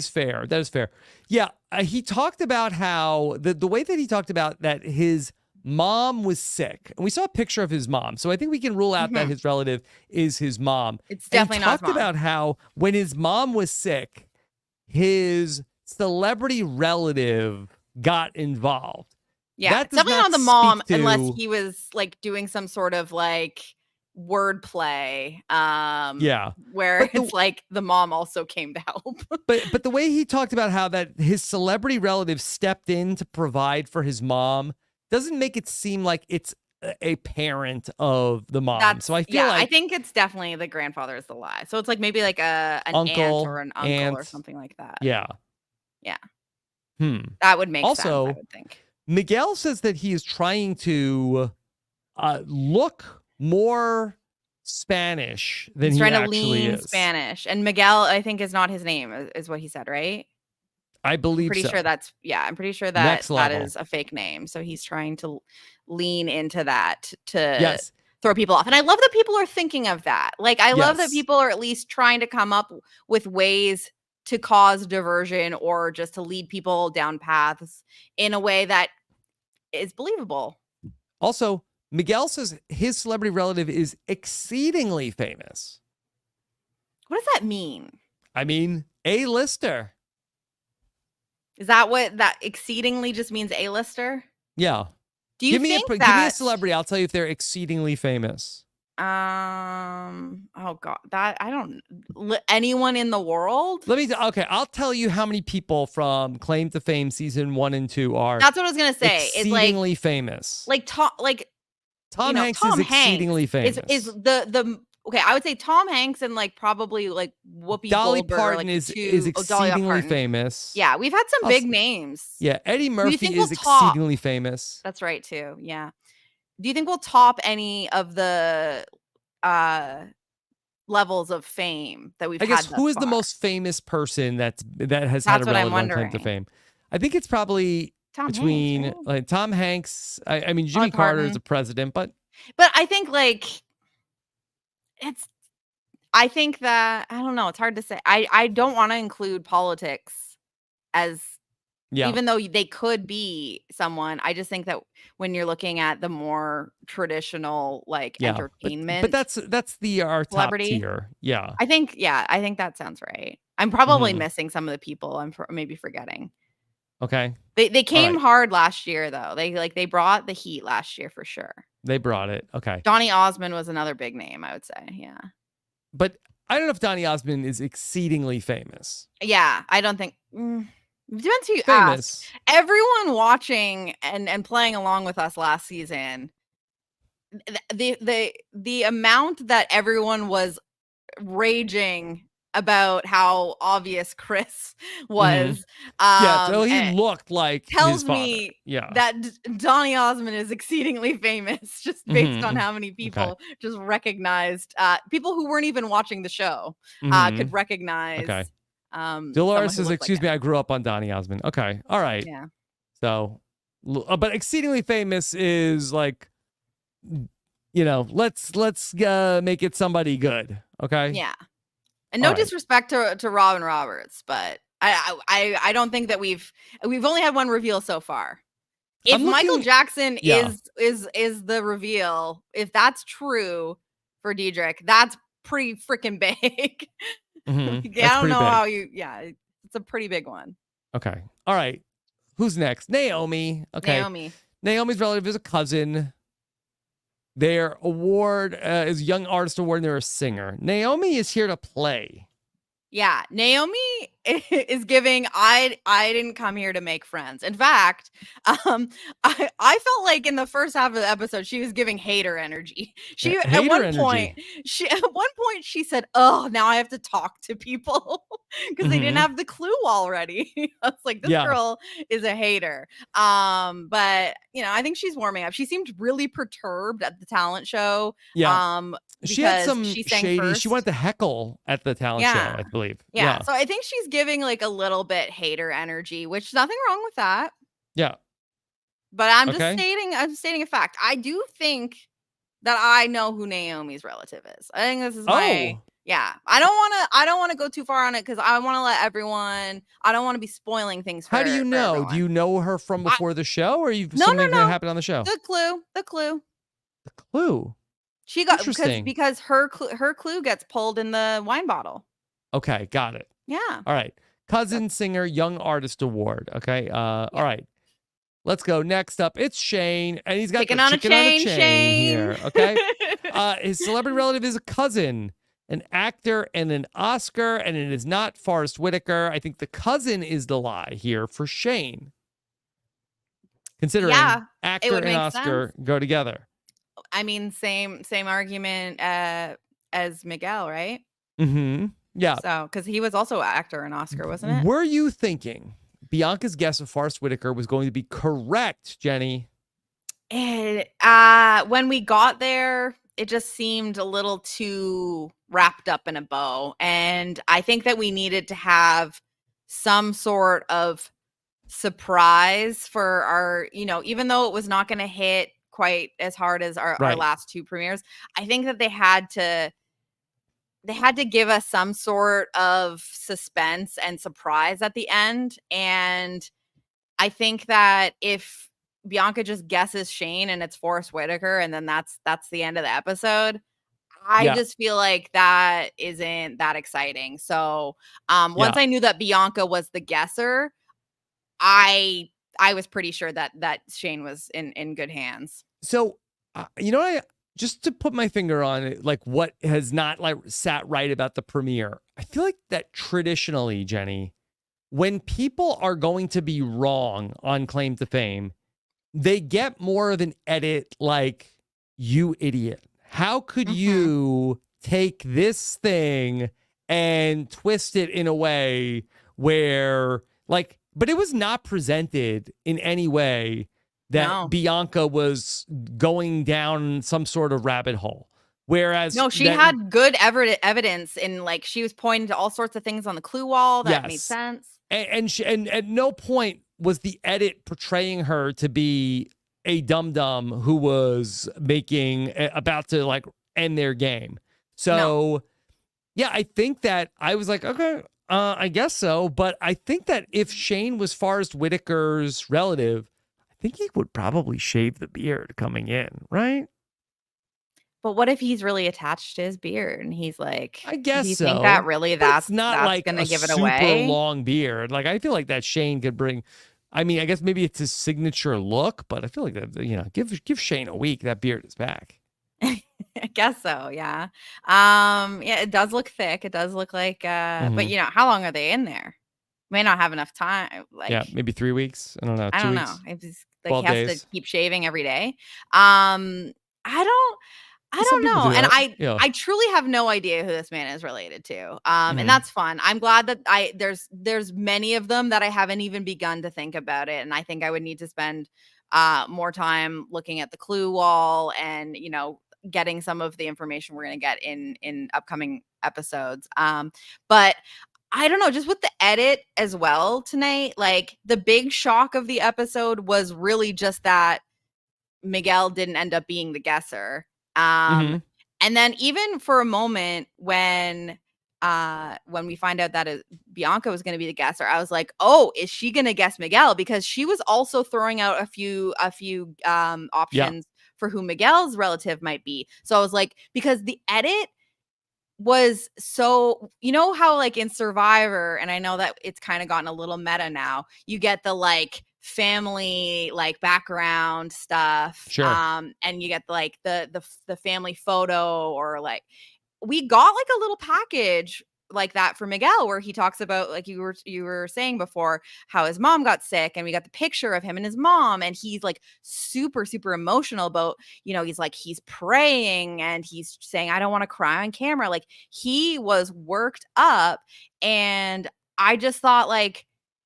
Speaker 1: fair. That is fair. Yeah. He talked about how the way that he talked about that his mom was sick, and we saw a picture of his mom. So I think we can rule out that his relative is his mom.
Speaker 2: It's definitely not his mom.
Speaker 1: He talked about how when his mom was sick, his celebrity relative got involved.
Speaker 2: Yeah, it's definitely not the mom unless he was like doing some sort of like wordplay. Where it's like the mom also came to help.
Speaker 1: but the way he talked about how that his celebrity relative stepped in to provide for his mom doesn't make it seem like it's a parent of the mom. So I feel like
Speaker 2: I think it's definitely the grandfather is the lie. So it's like maybe like an aunt or an uncle or something like that.
Speaker 1: Yeah.
Speaker 2: That would make sense, I would think.
Speaker 1: Miguel says that he is trying to look more Spanish than he actually is.
Speaker 2: Spanish. And Miguel, I think, is not his name, is what he said, right?
Speaker 1: I believe so.
Speaker 2: I'm pretty sure that that is a fake name. So he's trying to lean into that to throw people off. And I love that people are thinking of that. Like, I love that people are at least trying to come up with ways to cause diversion or just to lead people down paths in a way that is believable.
Speaker 1: Also, Miguel says his celebrity relative is exceedingly famous.
Speaker 2: What does that mean?
Speaker 1: I mean, A-lister.
Speaker 2: Is that what that exceedingly just means A-lister?
Speaker 1: Yeah.
Speaker 2: Do you
Speaker 1: Give me
Speaker 2: think
Speaker 1: give me a celebrity. I'll tell you if they're exceedingly famous.
Speaker 2: Oh God, that I don't anyone in the world?
Speaker 1: Okay, I'll tell you how many people from Claim to Fame season 1 and 2 are
Speaker 2: That's what I was gonna say. Is
Speaker 1: exceedingly famous.
Speaker 2: Tom,
Speaker 1: Tom Hanks
Speaker 2: Tom
Speaker 1: is exceedingly famous.
Speaker 2: is the okay, I would say Tom Hanks and probably Whoopi
Speaker 1: Dolly
Speaker 2: Goldberg
Speaker 1: Parton
Speaker 2: are
Speaker 1: is
Speaker 2: Dolly
Speaker 1: exceedingly
Speaker 2: Parton.
Speaker 1: famous.
Speaker 2: Yeah, we've had some big names.
Speaker 1: Yeah, Eddie
Speaker 2: Do you
Speaker 1: Murphy
Speaker 2: think
Speaker 1: is
Speaker 2: we'll top?
Speaker 1: exceedingly famous.
Speaker 2: That's right too. Yeah. Do you think we'll top any of the levels of fame that we've
Speaker 1: I guess
Speaker 2: had thus
Speaker 1: who is
Speaker 2: far?
Speaker 1: the most famous person that has had a
Speaker 2: That's what I'm
Speaker 1: relative on Claim to
Speaker 2: wondering.
Speaker 1: Fame? I think it's probably
Speaker 2: Tom
Speaker 1: between
Speaker 2: Hanks, right?
Speaker 1: Tom Hanks. I mean, Jimmy
Speaker 2: Dolly
Speaker 1: Carter is
Speaker 2: Parton.
Speaker 1: a president, but
Speaker 2: I think it's I think that I don't know, it's hard to say. I don't wanna include politics as
Speaker 1: yeah.
Speaker 2: even though they could be someone. I just think that when you're looking at the more traditional,
Speaker 1: Yeah,
Speaker 2: entertainment
Speaker 1: but that's our top
Speaker 2: celebrity,
Speaker 1: tier. Yeah.
Speaker 2: I think that sounds right. I'm probably
Speaker 1: Mhm.
Speaker 2: missing some of the people I'm maybe forgetting.
Speaker 1: Okay.
Speaker 2: They
Speaker 1: All
Speaker 2: came
Speaker 1: right.
Speaker 2: hard last year, though. They brought the heat last year for sure.
Speaker 1: They brought it. Okay.
Speaker 2: Donny Osmond was another big name, I would say, yeah.
Speaker 1: But I don't know if Donny Osmond is exceedingly famous.
Speaker 2: Yeah, I don't think depends who you ask.
Speaker 1: Famous.
Speaker 2: Everyone watching and playing along with us last season, the amount that everyone was raging about how obvious Chris was,
Speaker 1: Yeah, so he
Speaker 2: and
Speaker 1: looked like his
Speaker 2: tells
Speaker 1: father.
Speaker 2: me
Speaker 1: Yeah.
Speaker 2: that Donny Osmond is exceedingly famous just based on how many people just recognized, people who weren't even watching the show, could recognize.
Speaker 1: Dolores says, excuse me,
Speaker 2: him.
Speaker 1: I grew up on Donny Osmond. Okay. All right.
Speaker 2: Yeah.
Speaker 1: So, but exceedingly famous is let's make it somebody good. Okay.
Speaker 2: Yeah. And no disrespect to Robin Roberts, but I don't think that we've only had one reveal so far. If Michael Jackson is the reveal, if that's true for Dedrick, that's pretty freaking big. I don't know how it's a pretty big one.
Speaker 1: Okay. All right. Who's next? Naomi. Okay. Naomi's relative is a cousin. Their award is Young Artist Award, and they're a singer. Naomi is here to play.
Speaker 2: Yeah, Naomi is giving. I didn't come here to make friends. In fact, I felt like in the first half of the episode she was giving hater energy. At one point she said, "Oh, now I have to talk to people because they didn't have the clue already." I was like, "This girl is a hater." But I think she's warming up. She seemed really perturbed at the talent show.
Speaker 1: Yeah. She had some shady.
Speaker 2: First.
Speaker 1: She wanted to heckle at the talent show, I believe.
Speaker 2: Yeah. So I think she's giving a little bit hater energy, which nothing wrong with that.
Speaker 1: Yeah.
Speaker 2: But I'm just stating a fact. I do think that I know who Naomi's relative is. I think this is my I don't want to go too far on it because I want to let everyone. I don't want to be spoiling things.
Speaker 1: How do you know? Do you know her from before the show, or something that happened on the show?
Speaker 2: The clue.
Speaker 1: The clue.
Speaker 2: She got because her clue gets pulled in the wine bottle.
Speaker 1: Okay, got it.
Speaker 2: Yeah.
Speaker 1: All right. Cousin Singer Young Artist Award. Okay. All right. Let's go. Next up, it's Shane, and he's got
Speaker 2: chicken on a chain
Speaker 1: here. Okay. His celebrity relative is a cousin, an actor, and an Oscar, and it is not Forrest Whitaker. I think the cousin is the lie here for Shane, considering actor and Oscar go together.
Speaker 2: I mean, same argument as Miguel, right?
Speaker 1: Yeah.
Speaker 2: So, because he was also an actor and Oscar, wasn't it?
Speaker 1: Were you thinking Bianca's guess of Forrest Whitaker was going to be correct, Jenny?
Speaker 2: When we got there, it just seemed a little too wrapped up in a bow. And I think that we needed to have some sort of surprise for our, even though it was not going to hit quite as hard as our last two premieres, I think that they had to give us some sort of suspense and surprise at the end. And I think that if Bianca just guesses Shane and it's Forrest Whitaker, and then that's the end of the episode, I just feel like that isn't that exciting. So once I knew that Bianca was the guesser, I was pretty sure that Shane was in good hands.
Speaker 1: So, just to put my finger on it, like what has not like sat right about the premiere, I feel like that traditionally, Jenny, when people are going to be wrong on claim to fame, they get more of an edit like, you idiot. How could you take this thing and twist it in a way where, like, but it was not presented in any way that Bianca was going down some sort of rabbit hole. Whereas
Speaker 2: no, she had good evidence in, like, she was pointing to all sorts of things on the clue wall that made sense.
Speaker 1: And at no point was the edit portraying her to be a dum-dum who was about to like end their game. So yeah, I think that I was like, okay, I guess so. But I think that if Shane was Forrest Whitaker's relative, I think he would probably shave the beard coming in, right?
Speaker 2: But what if he's really attached to his beard and he's like,
Speaker 1: I guess
Speaker 2: do you
Speaker 1: so.
Speaker 2: think that really
Speaker 1: that's not like
Speaker 2: gonna give it
Speaker 1: super
Speaker 2: away?
Speaker 1: long beard? Like, I feel like that Shane could bring. I mean, I guess maybe it's his signature look, but I feel like that, give Shane a week, that beard is back.
Speaker 2: I guess so, yeah. Yeah, it does look thick. It does look like but how long are they in there? May not have enough time. Like,
Speaker 1: yeah, maybe 3 weeks. I don't know.
Speaker 2: I
Speaker 1: 2
Speaker 2: don't
Speaker 1: weeks.
Speaker 2: know. If he's like, he
Speaker 1: 12
Speaker 2: has
Speaker 1: days.
Speaker 2: to keep shaving every day. I
Speaker 1: Some
Speaker 2: don't
Speaker 1: people
Speaker 2: know.
Speaker 1: do
Speaker 2: And
Speaker 1: that. Yeah.
Speaker 2: I truly have no idea who this man is related to. And that's fun. I'm glad that there's many of them that I haven't even begun to think about it. And I think I would need to spend more time looking at the clue wall and, getting some of the information we're going to get in upcoming episodes. But I don't know, just with the edit as well tonight, like the big shock of the episode was really just that Miguel didn't end up being the guesser. And then even for a moment when we find out that Bianca was going to be the guesser, I was like, oh, is she going to guess Miguel? Because she was also throwing out a few options for who Miguel's relative might be. So I was like, because the edit was so, how like in Survivor, and I know that it's kind of gotten a little meta now, you get the like family like background stuff,
Speaker 1: Sure.
Speaker 2: and you get like the family photo, or like we got like a little package like that for Miguel where he talks about, like you were saying before, how his mom got sick, and we got the picture of him and his mom, and he's like super emotional about, he's like, he's praying and he's saying, I don't want to cry on camera. Like, he was worked up, and I just thought, like,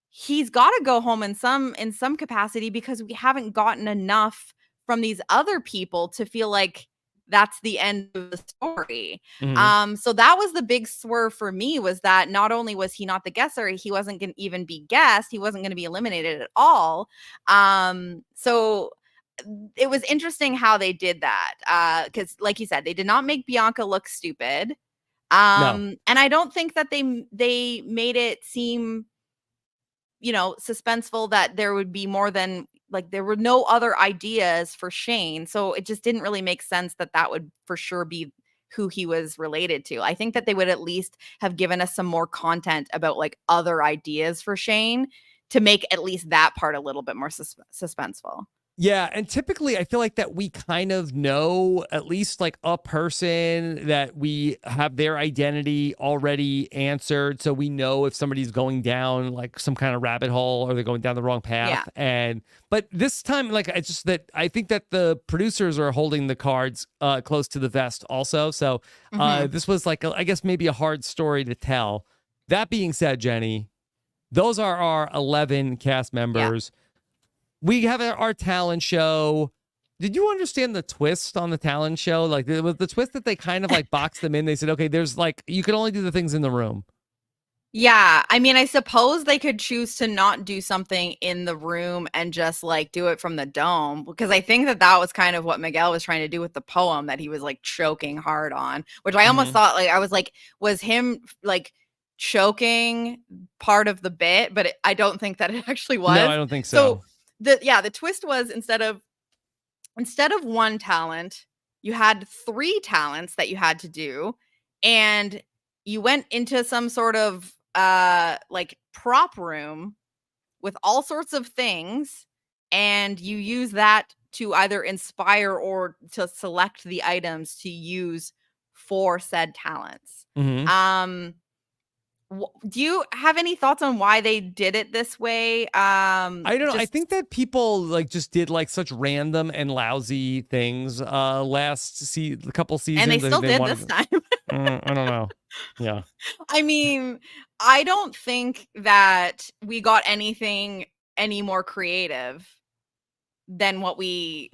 Speaker 2: he's got to go home in some capacity, because we haven't gotten enough from these other people to feel like that's the end of the story. So that was the big swerve for me, was that not only was he not the guesser, he wasn't going to even be guessed. He wasn't going to be eliminated at all. So it was interesting how they did that. Because like you said, they did not make Bianca look stupid.
Speaker 1: No.
Speaker 2: And I don't think that they made it seem, suspenseful that there would be more than, like, there were no other ideas for Shane. So it just didn't really make sense that would for sure be who he was related to. I think that they would at least have given us some more content about like other ideas for Shane to make at least that part a little bit more suspenseful.
Speaker 1: Yeah, and typically I feel like that we kind of know at least like a person that we have their identity already answered, so we know if somebody's going down like some kind of rabbit hole or they're going down the wrong path. But this time, like, it's just that I think that the producers are holding the cards close to the vest also. So this was like, I guess maybe a hard story to tell. That being said, Jenny, those are our 11 cast members. We have our talent show. Did you understand the twist on the talent show? Like, it was the twist that they kind of like boxed them in. They said, okay, there's like, you can only do the things in the room.
Speaker 2: Yeah. I mean, I suppose they could choose to not do something in the room and just like do it from the dome, because I think that was kind of what Miguel was trying to do with the poem that he was like choking hard on, which I almost thought, like, I was like, was him like choking part of the bit? But I don't think that it actually was.
Speaker 1: No, I don't think so.
Speaker 2: The twist was, instead of one talent, you had 3 talents that you had to do, and you went into some sort of like prop room with all sorts of things, and you use that to either inspire or to select the items to use for said talents. Do you have any thoughts on why they did it this way?
Speaker 1: I don't know. I think that people like just did like such random and lousy things a couple seasons.
Speaker 2: And they still did this time.
Speaker 1: I don't know. Yeah.
Speaker 2: I mean, I don't think that we got anything any more creative than what we,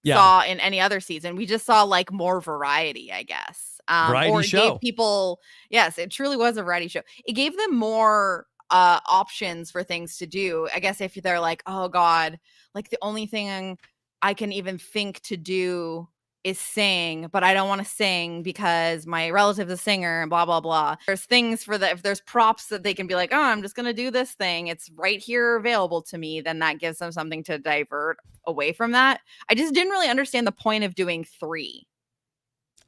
Speaker 2: saw in any other season. We just saw like more variety, I guess.
Speaker 1: Variety show.
Speaker 2: Gave people, yes, it truly was a variety show. It gave them more options for things to do. I guess if they're like, oh God, like the only thing I can even think to do is sing, but I don't want to sing because my relative's a singer and blah, blah, blah. There's things if there's props that they can be like, oh, I'm just going to do this thing. It's right here available to me. Then that gives them something to divert away from that. I just didn't really understand the point of doing 3.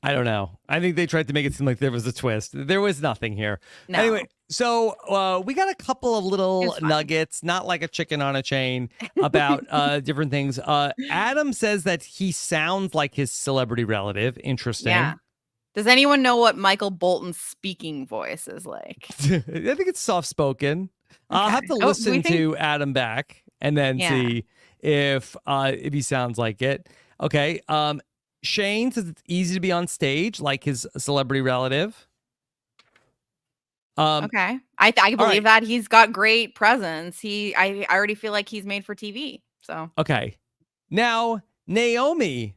Speaker 1: I don't know. I think they tried to make it seem like there was a twist. There was nothing here.
Speaker 2: No.
Speaker 1: Anyway, so we got a couple of little nuggets, not like a chicken on a chain, about different things. Adam says that he sounds like his celebrity relative. Interesting.
Speaker 2: Yeah. Does anyone know what Michael Bolton's speaking voice is like?
Speaker 1: I think it's soft-spoken. Okay. I'll have to listen to Adam back and then see if he sounds like it. Okay. Shane says it's easy to be on stage like his celebrity relative.
Speaker 2: Okay. I believe that he's got great presence. I already feel like he's made for TV. So
Speaker 1: okay. Now Naomi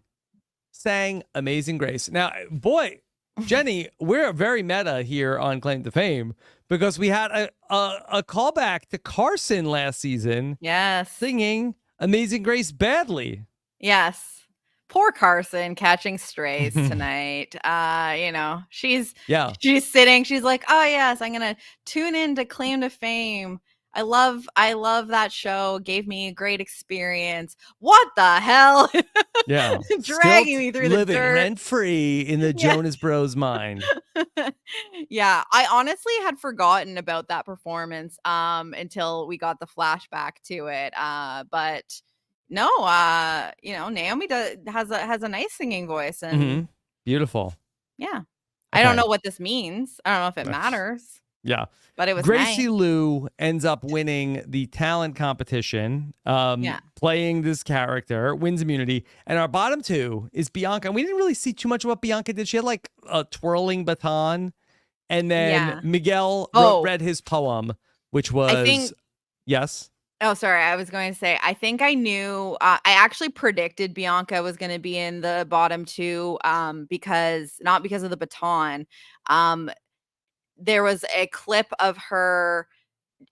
Speaker 1: sang Amazing Grace. Now, boy, Jenny, we're very meta here on Claim to Fame because we had a callback to Carson last season.
Speaker 2: Yes.
Speaker 1: Singing Amazing Grace badly.
Speaker 2: Yes. Poor Carson catching strays tonight. She's sitting. She's like, oh yes, I'm gonna tune in to Claim to Fame. I love that show. Gave me a great experience. What the hell?
Speaker 1: Yeah,
Speaker 2: dragging me through the dirt.
Speaker 1: Living rent free in the Jonas Bros mind.
Speaker 2: Yeah, I honestly had forgotten about that performance until we got the flashback to it. But. No, Naomi has a nice singing voice and
Speaker 1: beautiful.
Speaker 2: Yeah. Okay. I don't know what this means. I don't know if it matters.
Speaker 1: Yeah.
Speaker 2: But it was
Speaker 1: Gracie Lou ends up winning the talent competition, playing this character, wins immunity. And our bottom 2 is Bianca. And we didn't really see too much of what Bianca did. She had like a twirling baton. And then Miguel read his poem, which was yes.
Speaker 2: Oh, sorry. I was going to say, I think I knew, I actually predicted Bianca was going to be in the bottom 2 not because of the baton. There was a clip of her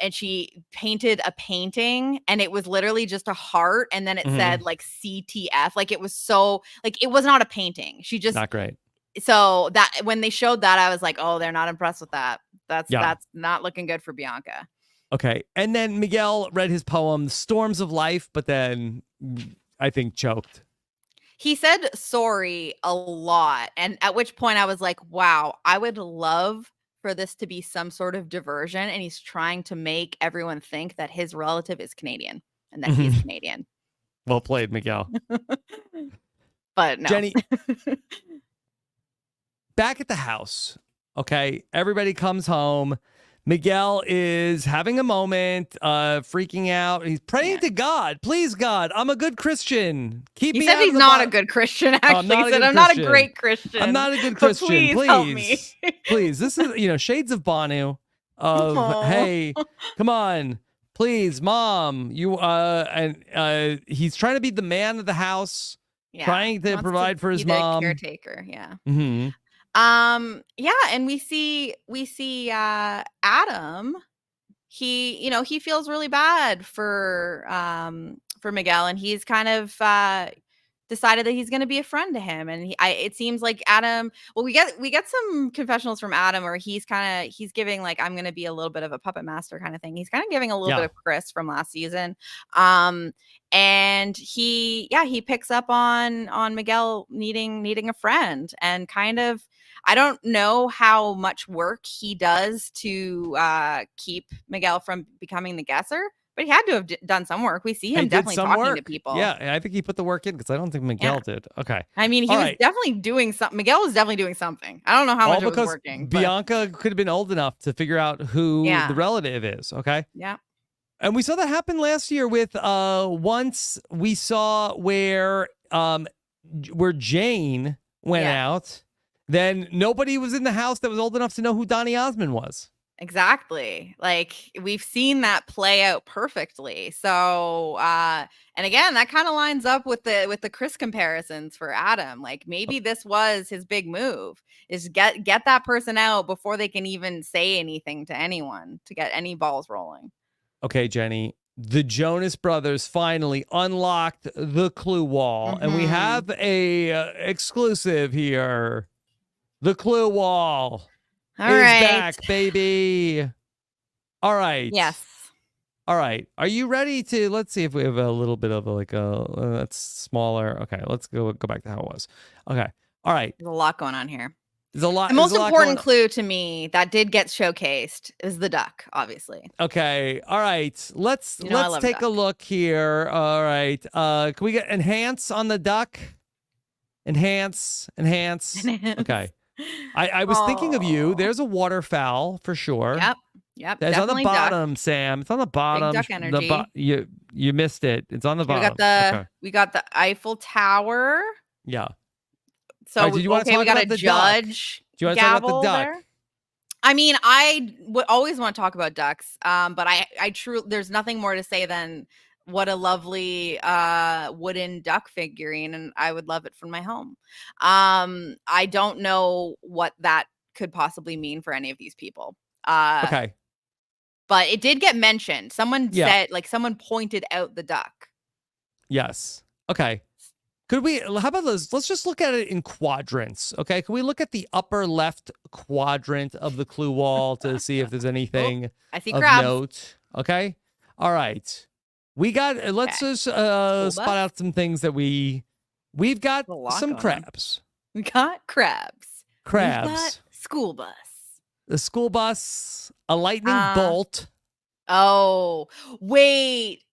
Speaker 2: and she painted a painting and it was literally just a heart. And then it said like CTF. Like it was it was not a painting. She just.
Speaker 1: Not great.
Speaker 2: So that when they showed that, I was like, oh, they're not impressed with that. That's not looking good for Bianca.
Speaker 1: Okay. And then Miguel read his poem, Storms of Life, but then I think choked.
Speaker 2: He said sorry a lot. And at which point I was like, wow, I would love for this to be some sort of diversion. And he's trying to make everyone think that his relative is Canadian and that he's Canadian.
Speaker 1: Well played, Miguel.
Speaker 2: But no.
Speaker 1: Jenny, back at the house. Okay. Everybody comes home. Miguel is having a moment, freaking out. He's praying to God. Please, God, I'm a good Christian. Keep me out of the
Speaker 2: He said he's not a good Christian, actually. He said, I'm not a great Christian.
Speaker 1: I'm not a good Christian.
Speaker 2: Please help me.
Speaker 1: Please. This is, shades of Banu. Hey, come on. Please, Mom. He's trying to be the man of the house, trying to provide for his mom.
Speaker 2: Caretaker, yeah.
Speaker 1: Mm-hmm.
Speaker 2: And we see Adam. He feels really bad for Miguel, and he's kind of decided that he's going to be a friend to him. And it seems like Adam. Well, we get some confessionals from Adam, where he's giving like, I'm going to be a little bit of a puppet master kind of thing. He's kind of giving a little bit of Chris from last season. And he picks up on Miguel needing a friend, and kind of. I don't know how much work he does to keep Miguel from becoming the guesser, But he had to have done some work. We see
Speaker 1: He
Speaker 2: him
Speaker 1: did
Speaker 2: definitely
Speaker 1: some
Speaker 2: talking
Speaker 1: work.
Speaker 2: to people.
Speaker 1: Yeah, and I think he put the work in because I don't think Miguel did. Okay.
Speaker 2: I mean, he
Speaker 1: All
Speaker 2: was
Speaker 1: right.
Speaker 2: definitely doing something. Miguel was definitely doing something. I don't know how
Speaker 1: All
Speaker 2: much it was
Speaker 1: because
Speaker 2: working.
Speaker 1: Bianca could have been old enough to figure out who the relative is. Okay.
Speaker 2: Yeah.
Speaker 1: And we saw that happen last year with once we saw where Jane went out, then nobody was in the house that was old enough to know who Donny Osmond was.
Speaker 2: Exactly. Like we've seen that play out perfectly. So and again, that kind of lines up with the Chris comparisons for Adam. Like maybe this was his big move, is get that person out before they can even say anything to anyone, to get any balls rolling.
Speaker 1: Okay, Jenny, the Jonas Brothers finally unlocked the clue wall, and we have a exclusive here. The clue wall is back, baby. All right.
Speaker 2: Yes.
Speaker 1: All right. Are you ready to? Let's see if we have a little bit of that's smaller. Okay, let's go back to how it was. Okay. All right.
Speaker 2: There's a lot going on here.
Speaker 1: There's a lot.
Speaker 2: The most important clue to me that did get showcased is the duck, obviously.
Speaker 1: Okay. All right. Let's take a look here. All right. Can we get enhance on the duck? Enhance. Okay. I was thinking of you. There's a waterfowl for sure.
Speaker 2: Yep.
Speaker 1: It's on the bottom, duck. Sam. It's on the bottom.
Speaker 2: Big duck energy.
Speaker 1: You missed it. It's on the bottom.
Speaker 2: We got the Eiffel Tower.
Speaker 1: Yeah.
Speaker 2: So we got a judge.
Speaker 1: Do you want to talk about the duck?
Speaker 2: There? I mean, I would always want to talk about ducks. But I truly, there's nothing more to say than what a lovely wooden duck figurine, and I would love it from my home. I don't know what that could possibly mean for any of these people.
Speaker 1: Okay.
Speaker 2: But it did get mentioned. Someone said, someone pointed out the duck.
Speaker 1: Yes. Okay. How about this? Let's just look at it in quadrants. Okay. Can we look at the upper left quadrant of the clue wall to see if there's anything
Speaker 2: I see
Speaker 1: of
Speaker 2: crabs.
Speaker 1: note? Okay. All right. Let's just spot out some things that we've got some crabs.
Speaker 2: We got crabs.
Speaker 1: Crabs.
Speaker 2: We've got school bus.
Speaker 1: The school bus, a lightning bolt.
Speaker 2: Oh, wait.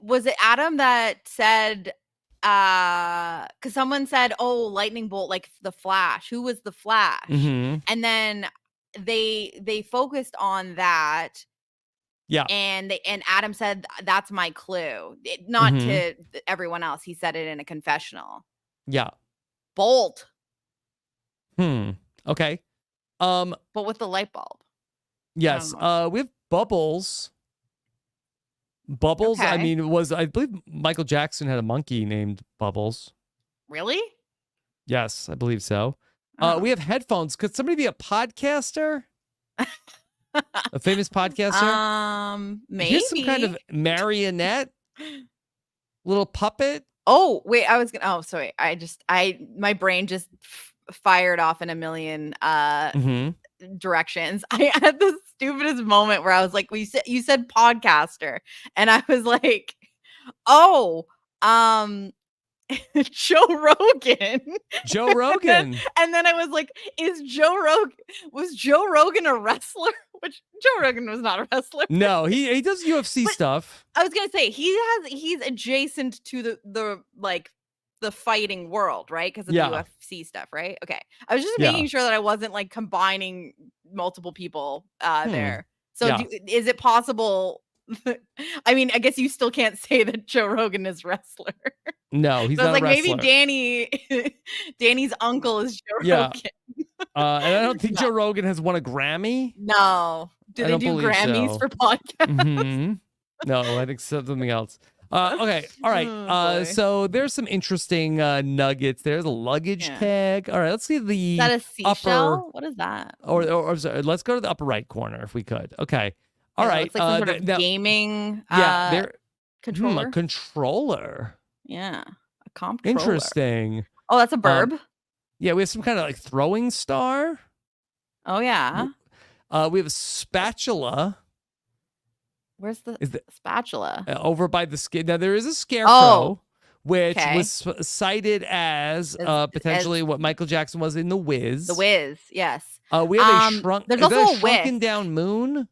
Speaker 2: Was it Adam that said, because someone said, oh, lightning bolt, like the Flash. Who was the Flash?
Speaker 1: Mm-hmm.
Speaker 2: And then they focused on that.
Speaker 1: Yeah.
Speaker 2: And Adam said, that's my clue. Not to everyone else. He said it in a confessional.
Speaker 1: Yeah.
Speaker 2: Bolt.
Speaker 1: Okay.
Speaker 2: But with the light bulb.
Speaker 1: Yes. We have Bubbles. Bubbles. Okay. I mean, I believe Michael Jackson had a monkey named Bubbles.
Speaker 2: Really?
Speaker 1: Yes, I believe so. We have headphones. Could somebody be a podcaster? A famous podcaster?
Speaker 2: Maybe.
Speaker 1: Here's some kind of marionette, little puppet.
Speaker 2: Oh, wait, sorry. My brain just fired off in a million directions. I had the stupidest moment where I was like, you said podcaster, and I was like, oh, Joe Rogan.
Speaker 1: Joe Rogan.
Speaker 2: And then I was like, was Joe Rogan a wrestler? Which Joe Rogan was not a wrestler.
Speaker 1: No, he does UFC stuff.
Speaker 2: I was gonna say he's adjacent to the fighting world, right? Because of the UFC stuff, right? Okay. I was just making sure that I wasn't like combining multiple people there. So is it possible? I mean, I guess you still can't say that Joe Rogan is wrestler.
Speaker 1: No, he's not a wrestler.
Speaker 2: Maybe Danny's uncle is Joe Rogan.
Speaker 1: And I don't think Joe Rogan has won a Grammy.
Speaker 2: No. Do they do Grammys for podcasts?
Speaker 1: No, I think something else. Okay. All right. So there's some interesting nuggets. There's a luggage tag. All right. Let's see the
Speaker 2: Is that a seashell? What is that?
Speaker 1: Or sorry, let's go to the upper right corner if we could. Okay. All right.
Speaker 2: It's like some sort of gaming controller.
Speaker 1: A controller.
Speaker 2: Yeah. A comptroller.
Speaker 1: Interesting.
Speaker 2: Oh, that's a burb.
Speaker 1: Yeah, we have some kind of like throwing star.
Speaker 2: Oh, yeah.
Speaker 1: We have a spatula.
Speaker 2: Where's the spatula?
Speaker 1: Over by the skin. Now, there is a scarecrow, which was cited as potentially what Michael Jackson was in The Wiz.
Speaker 2: The Wiz, yes.
Speaker 1: We have
Speaker 2: there's also a
Speaker 1: shrunken down moon.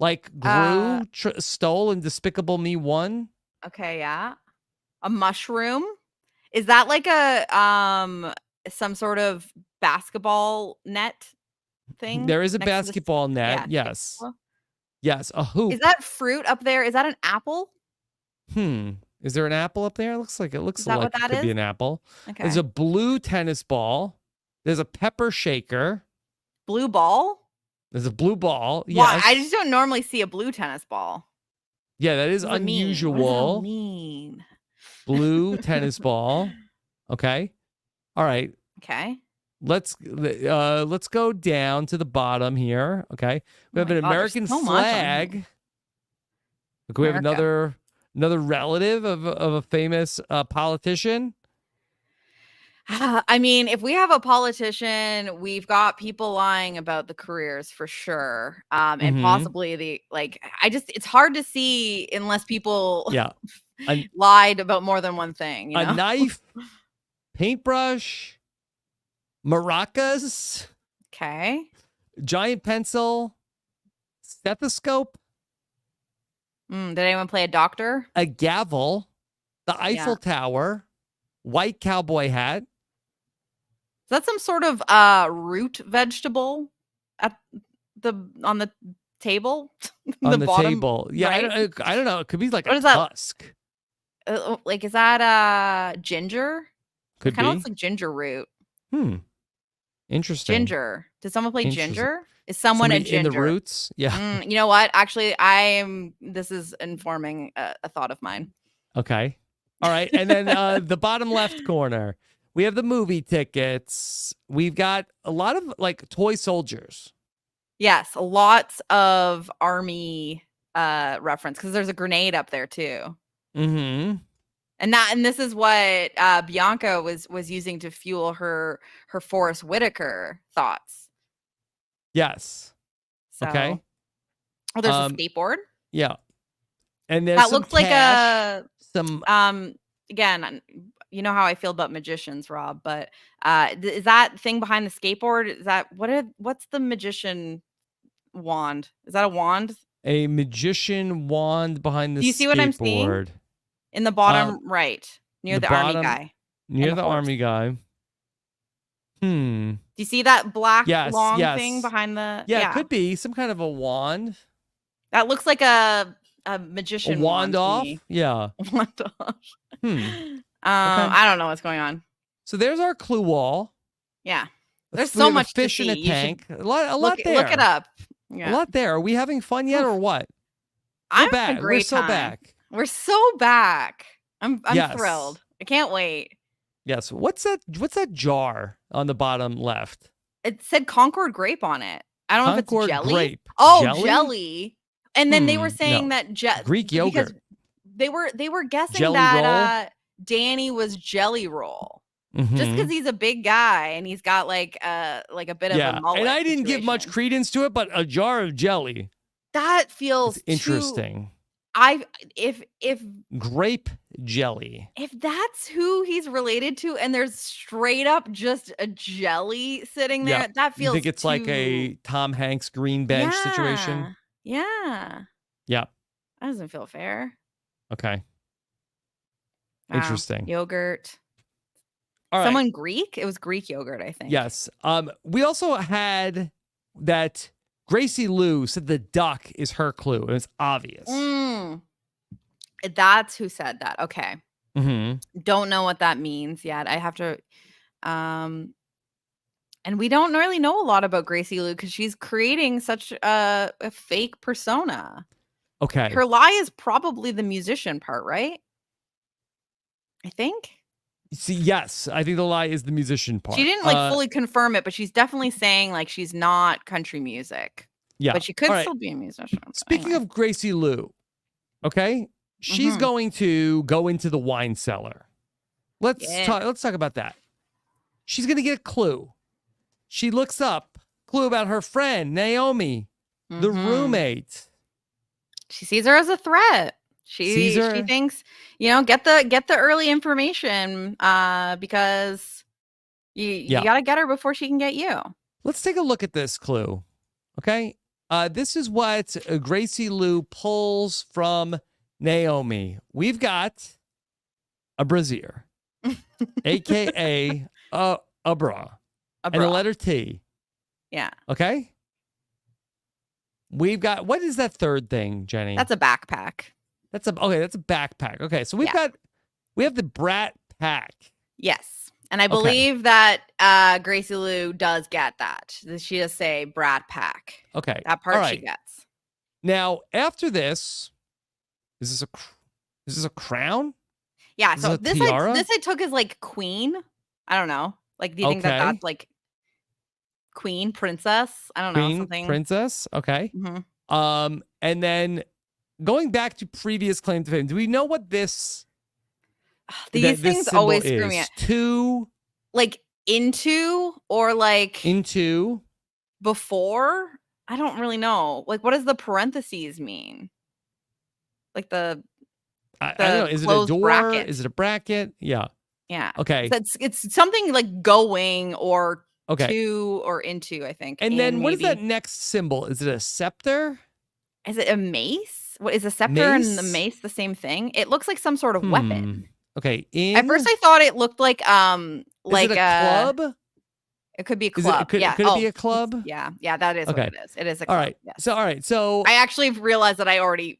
Speaker 1: Like Gru stole in Despicable Me 1.
Speaker 2: Okay, yeah. A mushroom? Is that like a some sort of basketball net thing?
Speaker 1: There is a
Speaker 2: Next to the
Speaker 1: basketball net.
Speaker 2: yeah,
Speaker 1: Yes.
Speaker 2: table?
Speaker 1: Yes, a
Speaker 2: Is
Speaker 1: hoop.
Speaker 2: that fruit up there? Is that an apple?
Speaker 1: Is there an apple up there? It looks
Speaker 2: Is that what
Speaker 1: like it
Speaker 2: that
Speaker 1: could be
Speaker 2: is?
Speaker 1: an apple. There's
Speaker 2: Okay.
Speaker 1: a blue tennis ball. There's a pepper shaker.
Speaker 2: Blue ball?
Speaker 1: There's a blue ball.
Speaker 2: Why? I
Speaker 1: Yes.
Speaker 2: just don't normally see a blue tennis ball.
Speaker 1: Yeah, that is
Speaker 2: What does it mean? What does that
Speaker 1: unusual.
Speaker 2: mean?
Speaker 1: Blue tennis ball. Okay. All right.
Speaker 2: Okay.
Speaker 1: Let's go down to the bottom here. Okay. We
Speaker 2: Oh
Speaker 1: have
Speaker 2: my
Speaker 1: an
Speaker 2: God, there's
Speaker 1: American
Speaker 2: so much on
Speaker 1: flag.
Speaker 2: here.
Speaker 1: Okay, we have
Speaker 2: America.
Speaker 1: another relative of a famous politician.
Speaker 2: I mean, if we have a politician, we've got people lying about the careers for sure. And
Speaker 1: Mm-hmm.
Speaker 2: possibly it's hard to see unless people
Speaker 1: Yeah. A,
Speaker 2: lied about more than one thing, you
Speaker 1: a
Speaker 2: know?
Speaker 1: knife, paintbrush, maracas,
Speaker 2: Okay.
Speaker 1: giant pencil, stethoscope,
Speaker 2: Did anyone play a doctor?
Speaker 1: a gavel, the
Speaker 2: Yeah.
Speaker 1: Eiffel Tower, white cowboy hat.
Speaker 2: Is that some sort of root vegetable at on the table?
Speaker 1: On
Speaker 2: The
Speaker 1: the
Speaker 2: bottom
Speaker 1: table. Yeah,
Speaker 2: right?
Speaker 1: I don't know. It could be like a
Speaker 2: What is that?
Speaker 1: tusk.
Speaker 2: Like, is that ginger? It
Speaker 1: Could
Speaker 2: kind of looks
Speaker 1: be.
Speaker 2: like ginger root.
Speaker 1: Interesting.
Speaker 2: Ginger. Did someone play
Speaker 1: Interesting.
Speaker 2: ginger? Is someone a
Speaker 1: Somebody in the
Speaker 2: ginger?
Speaker 1: roots? Yeah.
Speaker 2: You know what? Actually, this is informing a thought of mine.
Speaker 1: Okay. All right. And then the bottom left corner, we have the movie tickets. We've got a lot of like toy soldiers.
Speaker 2: Yes, lots of army reference because there's a grenade up there too.
Speaker 1: Mm-hmm.
Speaker 2: And this is what Bianca was using to fuel her Forrest Whitaker thoughts.
Speaker 1: Yes.
Speaker 2: So,
Speaker 1: okay.
Speaker 2: Oh, there's a skateboard.
Speaker 1: Yeah. And there's
Speaker 2: That
Speaker 1: some
Speaker 2: looks like
Speaker 1: cash,
Speaker 2: again, you know how I feel about magicians, Rob, but is that thing behind the skateboard? Is that what's the magician wand? Is that a wand?
Speaker 1: a magician wand behind the
Speaker 2: Do you see what I'm seeing?
Speaker 1: skateboard.
Speaker 2: In the bottom right, near the army guy.
Speaker 1: Near the army guy.
Speaker 2: Do you see that black long
Speaker 1: yes.
Speaker 2: thing behind the
Speaker 1: Yeah, it could be some kind of a wand.
Speaker 2: That looks like a magician
Speaker 1: wand off?
Speaker 2: to me.
Speaker 1: Yeah.
Speaker 2: Wand off.
Speaker 1: Okay.
Speaker 2: I don't know what's going on.
Speaker 1: So there's our clue wall.
Speaker 2: Yeah. There's
Speaker 1: We
Speaker 2: so
Speaker 1: have
Speaker 2: much
Speaker 1: a fish
Speaker 2: to
Speaker 1: in a
Speaker 2: see.
Speaker 1: tank. A lot there.
Speaker 2: Look it up. Yeah.
Speaker 1: A lot there. Are we having fun yet or what?
Speaker 2: I'm
Speaker 1: back.
Speaker 2: having a great
Speaker 1: We're so
Speaker 2: time.
Speaker 1: back.
Speaker 2: We're so back. I'm
Speaker 1: Yes.
Speaker 2: thrilled. I can't wait.
Speaker 1: Yes. What's that jar on the bottom left?
Speaker 2: It said Concord grape on it. I don't know if it's jelly.
Speaker 1: Grape.
Speaker 2: Oh, jelly. And then they were saying
Speaker 1: no.
Speaker 2: that
Speaker 1: Greek yogurt.
Speaker 2: They were guessing
Speaker 1: Jelly
Speaker 2: that Danny was Jelly Roll. Just because he's a big guy and he's got like a bit of a mullet.
Speaker 1: And I didn't give much credence to it, but a jar of jelly.
Speaker 2: That feels
Speaker 1: interesting.
Speaker 2: If
Speaker 1: grape jelly.
Speaker 2: If that's who he's related to, and there's straight up just a jelly sitting there, that feels.
Speaker 1: You think it's like a Tom Hanks green bench situation?
Speaker 2: Yeah.
Speaker 1: Yeah.
Speaker 2: That doesn't feel fair.
Speaker 1: Okay.
Speaker 2: Wow.
Speaker 1: Interesting.
Speaker 2: Yogurt.
Speaker 1: All right.
Speaker 2: Someone Greek? It was Greek yogurt, I think.
Speaker 1: Yes. We also had that Gracie Lou said the duck is her clue, and it's obvious.
Speaker 2: That's who said that. Okay.
Speaker 1: Don't
Speaker 2: know what that means yet. I have to. And we don't really know a lot about Gracie Lou because she's creating such a fake persona.
Speaker 1: Okay.
Speaker 2: Her lie is probably the musician part, right? I think.
Speaker 1: See, yes, I think the lie is the musician part.
Speaker 2: She didn't fully confirm it, but she's definitely saying like she's not country music.
Speaker 1: Yeah.
Speaker 2: But she could still be a musician.
Speaker 1: Speaking of Gracie Lou, okay? She's going to go into the wine cellar. Let's talk about that. She's going to get a clue. She looks up clue about her friend, Naomi, the roommate. She
Speaker 2: sees her as a threat. She thinks, get the early information because you got to get her before she can get you.
Speaker 1: Let's take a look at this clue. Okay? This is what Gracie Lou pulls from Naomi. We've got a brassiere, a.k.a. a bra, and the letter T.
Speaker 2: Yeah.
Speaker 1: Okay? We've got, what is that third thing, Jenny?
Speaker 2: That's a backpack.
Speaker 1: That's a backpack. Okay, so we have the brat pack.
Speaker 2: Yes. And I believe that Gracie Lou does get that. She does say brat pack.
Speaker 1: Okay.
Speaker 2: That part she gets.
Speaker 1: Now, after this, is this a crown?
Speaker 2: Yeah, so this I took as like queen. I don't know. Like, do you think that that's like queen, princess? I don't know, something.
Speaker 1: Princess? Okay.
Speaker 2: Mm-hmm.
Speaker 1: And then going back to previous claim to fame, do we know what this
Speaker 2: these things always screw me
Speaker 1: out? To
Speaker 2: like into or like
Speaker 1: into
Speaker 2: before? I don't really know. Like, what does the parentheses mean? Like I don't know.
Speaker 1: Is it a door?
Speaker 2: Bracket.
Speaker 1: Is it a bracket? Yeah.
Speaker 2: Yeah.
Speaker 1: Okay.
Speaker 2: So it's something like going or
Speaker 1: okay.
Speaker 2: to or into, I think.
Speaker 1: And then what is that next symbol? Is it a scepter?
Speaker 2: Is it a mace? What is a scepter and the mace the same thing? It looks like some sort of weapon.
Speaker 1: Okay.
Speaker 2: At first I thought it looked like
Speaker 1: is it a club?
Speaker 2: It could be a club.
Speaker 1: Could it be a club?
Speaker 2: Yeah, that is what it is. It is a club.
Speaker 1: All right.
Speaker 2: Yes.
Speaker 1: So
Speaker 2: I actually realized that I already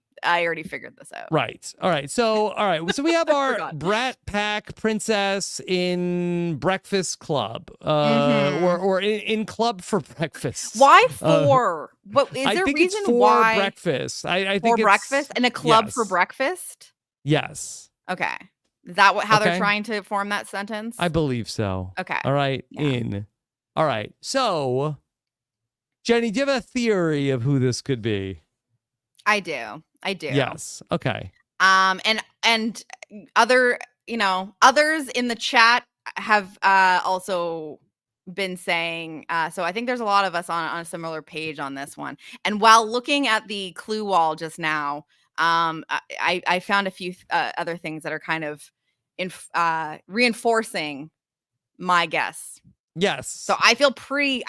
Speaker 2: figured this out.
Speaker 1: Right. All right. So we have our brat pack princess in breakfast club, or in club for breakfast.
Speaker 2: Why for? But is there a reason why
Speaker 1: breakfast? I think
Speaker 2: for
Speaker 1: it's
Speaker 2: breakfast and a club for breakfast.
Speaker 1: Yes.
Speaker 2: Okay. Is that how they're trying to form that sentence?
Speaker 1: I believe so.
Speaker 2: Okay.
Speaker 1: All right. Yeah. All right. So, Jenny, do you have a theory of who this could be?
Speaker 2: I do.
Speaker 1: Yes. Okay.
Speaker 2: And other, others in the chat have also been saying, so I think there's a lot of us on a similar page on this one. And while looking at the clue wall just now, I found a few other things that are kind of reinforcing my guess.
Speaker 1: Yes.
Speaker 2: So I feel pretty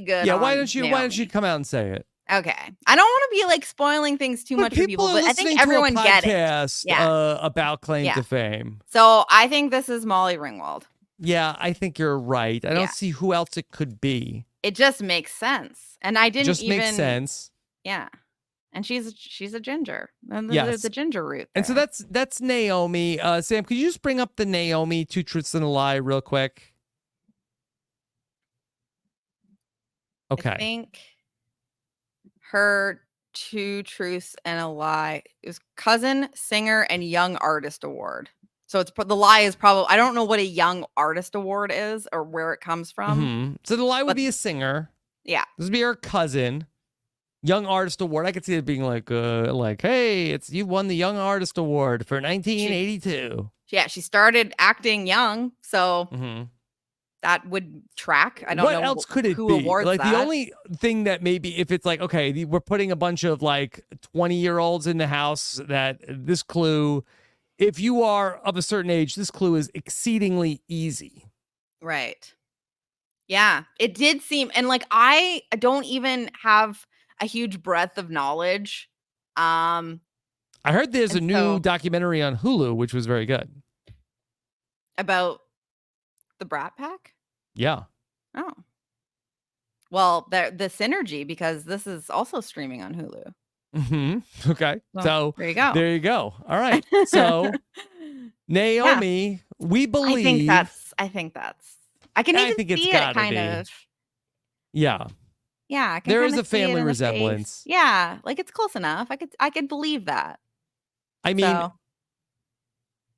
Speaker 2: good.
Speaker 1: Yeah. Why don't you come out and say it?
Speaker 2: Okay. I don't want to be like spoiling things too much for people, but I think everyone get it.
Speaker 1: Yeah. About claim to fame.
Speaker 2: So I think this is Molly Ringwald.
Speaker 1: Yeah, I think you're right. I don't see who else it could be.
Speaker 2: It just makes sense. And I didn't
Speaker 1: makes sense.
Speaker 2: Yeah. And she's a ginger. And the ginger root there.
Speaker 1: And so that's Naomi. Sam, could you just bring up the Naomi 2 truths and a lie real quick? Okay.
Speaker 2: I think her 2 truths and a lie is cousin, singer, and young artist award. So the lie is probably, I don't know what a young artist award is or where it comes from.
Speaker 1: Mm-hmm. So the lie would be a singer.
Speaker 2: Yeah.
Speaker 1: This would be her cousin. Young artist award. I could see it being like, hey, you won the young artist award for 1982.
Speaker 2: She started acting young, so that would track. I don't know
Speaker 1: what else could it
Speaker 2: who
Speaker 1: be.
Speaker 2: Awards
Speaker 1: like
Speaker 2: that.
Speaker 1: The only thing that maybe if it's like, okay, we're putting a bunch of like 20-year-olds in the house, that this clue, if you are of a certain age, this clue is exceedingly easy.
Speaker 2: Right. Yeah, it did seem, and like I don't even have a huge breadth of knowledge.
Speaker 1: I heard there's a new documentary on Hulu, which was very good.
Speaker 2: About the Brat Pack?
Speaker 1: Yeah.
Speaker 2: Oh. Well, the synergy, because this is also streaming on Hulu.
Speaker 1: Mm-hmm. Okay.
Speaker 2: Well,
Speaker 1: so
Speaker 2: there you go.
Speaker 1: There you go. All right. So Naomi, we believe.
Speaker 2: I think that's. I can even see it kind of.
Speaker 1: Yeah.
Speaker 2: Yeah.
Speaker 1: There is a family resemblance.
Speaker 2: Yeah. Like it's close enough. I could believe that.
Speaker 1: I mean,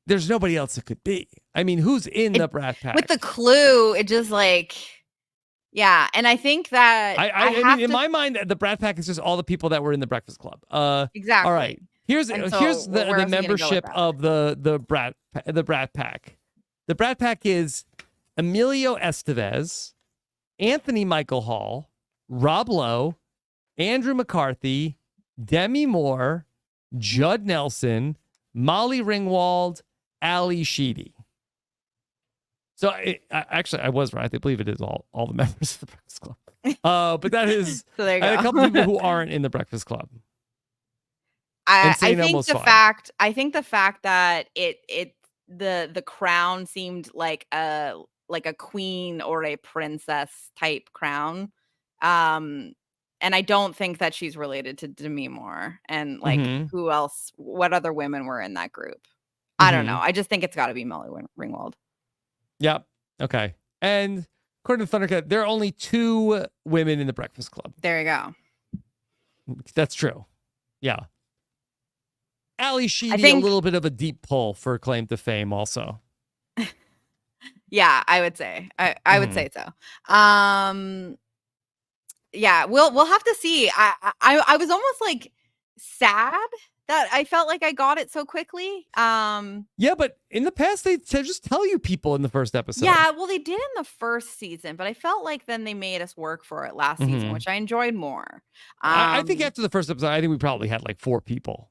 Speaker 1: there's nobody else it could be. I mean, who's in the Brat Pack?
Speaker 2: With the clue, it just like, yeah. And I think that
Speaker 1: I mean, in my mind, the Brat Pack is just all the people that were in the Breakfast Club.
Speaker 2: Exactly.
Speaker 1: All right. Here's the membership of the Brat Pack. The Brat Pack is Emilio Estevez, Anthony Michael Hall, Rob Lowe, Andrew McCarthy, Demi Moore, Judd Nelson, Molly Ringwald, Ali Sheedy. So I was right. I believe it is all the members of the Breakfast Club. But that is
Speaker 2: So there you
Speaker 1: and a
Speaker 2: go.
Speaker 1: couple people who aren't in the Breakfast Club.
Speaker 2: I
Speaker 1: Insane
Speaker 2: think
Speaker 1: almost
Speaker 2: the
Speaker 1: fine.
Speaker 2: fact that the crown seemed like a queen or a princess type crown. And I don't think that she's related to Demi Moore and like
Speaker 1: Mm-hmm.
Speaker 2: who else, what other women were in that group. I don't know.
Speaker 1: Mm-hmm.
Speaker 2: I just think it's got to be Molly Ringwald.
Speaker 1: Yep. Okay. And according to Thundercat, there are only 2 women in the Breakfast Club.
Speaker 2: There you go.
Speaker 1: That's true. Yeah. Ali Sheedy, a
Speaker 2: think-
Speaker 1: little bit of a deep pull for claim to fame also.
Speaker 2: Yeah, I would say. I would say so. Yeah, we'll have to see. I was almost like sad that I felt like I got it so quickly.
Speaker 1: Yeah, but in the past they just tell you people in the first episode.
Speaker 2: Yeah, well, they did in the first season, but I felt like then they made us work for it last season, which I enjoyed more.
Speaker 1: I think after the first episode, I think we probably had like 4 people.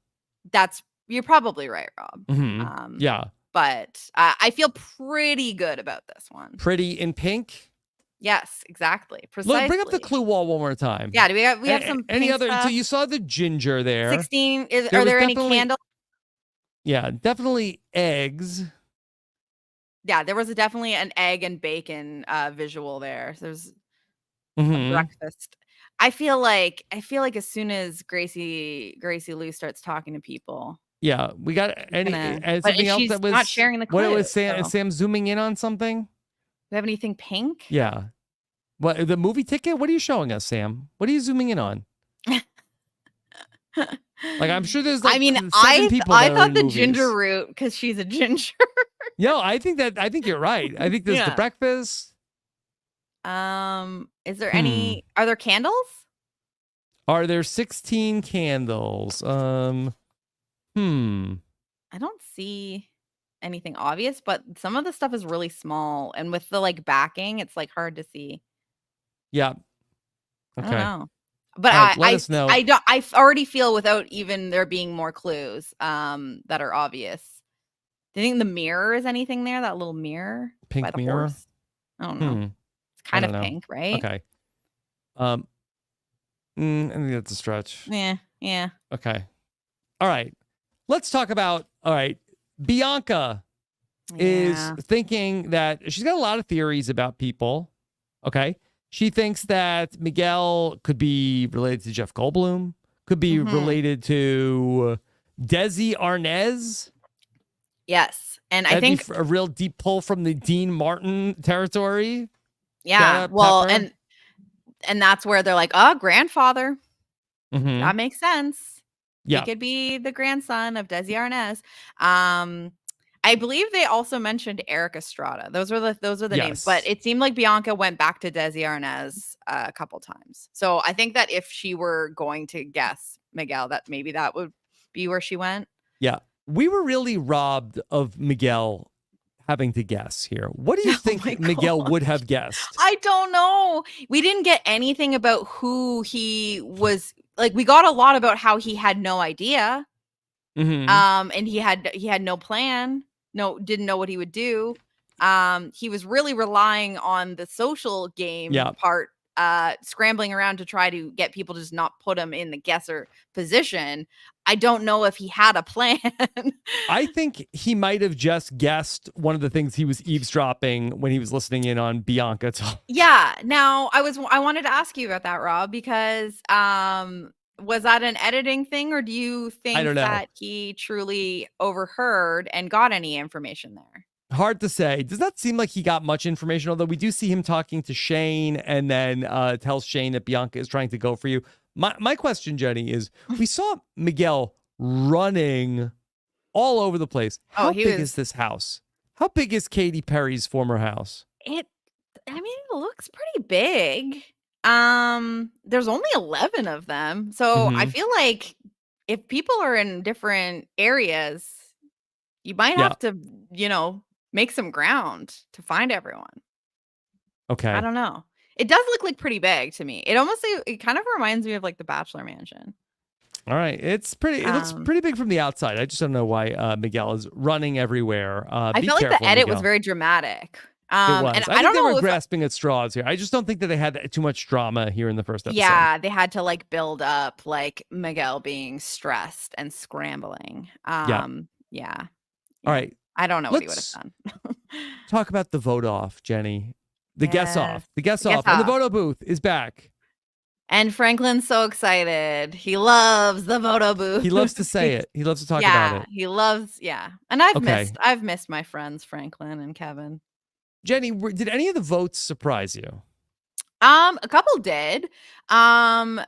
Speaker 2: You're probably right, Rob.
Speaker 1: Yeah.
Speaker 2: But I feel pretty good about this one.
Speaker 1: Pretty in pink.
Speaker 2: Yes, exactly. Precisely.
Speaker 1: Look, bring up the clue wall one more time.
Speaker 2: Yeah, do we have some
Speaker 1: any
Speaker 2: pink
Speaker 1: other
Speaker 2: stuff?
Speaker 1: So you saw the ginger there.
Speaker 2: 16 are there any candles?
Speaker 1: Yeah, definitely eggs.
Speaker 2: Yeah, there was definitely an egg and bacon visual there. So there's a breakfast. I feel like as soon as Gracie Lou starts talking to people.
Speaker 1: Yeah, we got something else that was
Speaker 2: not sharing the clue.
Speaker 1: What was Sam? Is Sam zooming in on something?
Speaker 2: Do we have anything pink?
Speaker 1: Yeah. What, the movie ticket? What are you showing us, Sam? What are you zooming in on? Like, I'm sure there's like 7 people.
Speaker 2: I thought the ginger root because she's a ginger.
Speaker 1: Yo, I think you're right. I think there's the breakfast.
Speaker 2: Is there any? Are there candles?
Speaker 1: Are there 16 candles? I
Speaker 2: don't see anything obvious, but some of the stuff is really small, and with the like backing, it's like hard to see.
Speaker 1: Yeah.
Speaker 2: Okay.
Speaker 1: Okay.
Speaker 2: I don't know. But
Speaker 1: let us know.
Speaker 2: I already feel without even there being more clues that are obvious. Do you think the mirror is anything there? That little mirror?
Speaker 1: Pink
Speaker 2: by the
Speaker 1: mirror?
Speaker 2: horse? I don't know. It's kind of pink, right?
Speaker 1: Okay. I think that's a stretch.
Speaker 2: Yeah.
Speaker 1: Okay. All right. Let's talk about, Bianca is thinking that she's got a lot of theories about people. Okay. She thinks that Miguel could be related to Jeff Goldblum, could be related to Desi Arnaz.
Speaker 2: Yes. And
Speaker 1: That'd
Speaker 2: I think
Speaker 1: be a real deep pull from the Dean Martin territory.
Speaker 2: Yeah. Well, and that's where they're like, oh, grandfather. That makes sense.
Speaker 1: Yeah.
Speaker 2: He could be the grandson of Desi Arnaz. I believe they also mentioned Eric Estrada. Those are the names. But it seemed like Bianca went back to Desi Arnaz a couple times. So I think that if she were going to guess Miguel, that maybe that would be where she went.
Speaker 1: Yeah. We were really robbed of Miguel having to guess here. What do you think Miguel would have guessed?
Speaker 2: I don't know. We didn't get anything about who he was. Like, we got a lot about how he had no idea. And he had no plan. Didn't know what he would do. He was really relying on the social game part, scrambling around to try to get people to just not put him in the guesser position. I don't know if he had a plan.
Speaker 1: I think he might have just guessed one of the things he was eavesdropping when he was listening in on Bianca talk.
Speaker 2: Yeah. Now, I wanted to ask you about that, Rob, because was that an editing thing, or do you think that he truly overheard and got any information there?
Speaker 1: Hard to say. Does not seem like he got much information, although we do see him talking to Shane and then tells Shane that Bianca is trying to go for you. My question, Jenny, is we saw Miguel running all over the place. How big is this house? How big is Katy Perry's former house?
Speaker 2: It looks pretty big. There's only 11 of them. So I feel like if people are in different areas, you might have to, make some ground to find everyone.
Speaker 1: Okay.
Speaker 2: I don't know. It does look like pretty big to me. It kind of reminds me of like the Bachelor Mansion.
Speaker 1: All right. It looks pretty big from the outside. I just don't know why Miguel is running everywhere.
Speaker 2: I feel like the edit was very dramatic.
Speaker 1: It
Speaker 2: And
Speaker 1: was. I
Speaker 2: I
Speaker 1: think
Speaker 2: don't
Speaker 1: they were
Speaker 2: know if
Speaker 1: grasping at straws here. I just don't think that they had too much drama here in the first episode.
Speaker 2: yeah, they had to like build up like Miguel being stressed and scrambling.
Speaker 1: Yeah.
Speaker 2: Yeah.
Speaker 1: All
Speaker 2: Yeah.
Speaker 1: right.
Speaker 2: I don't know what he would have
Speaker 1: Let's
Speaker 2: done.
Speaker 1: talk about the vote off, Jenny. The guess
Speaker 2: Yes.
Speaker 1: off. The guess
Speaker 2: Guess
Speaker 1: off. And the
Speaker 2: off.
Speaker 1: photo booth is back.
Speaker 2: And Franklin's so excited. He loves the photo booth.
Speaker 1: He loves to say it. He loves to talk about
Speaker 2: Yeah,
Speaker 1: it.
Speaker 2: he loves, yeah. And
Speaker 1: Okay.
Speaker 2: I've missed my friends Franklin and Kevin.
Speaker 1: Jenny, did any of the votes surprise you?
Speaker 2: A couple did. Um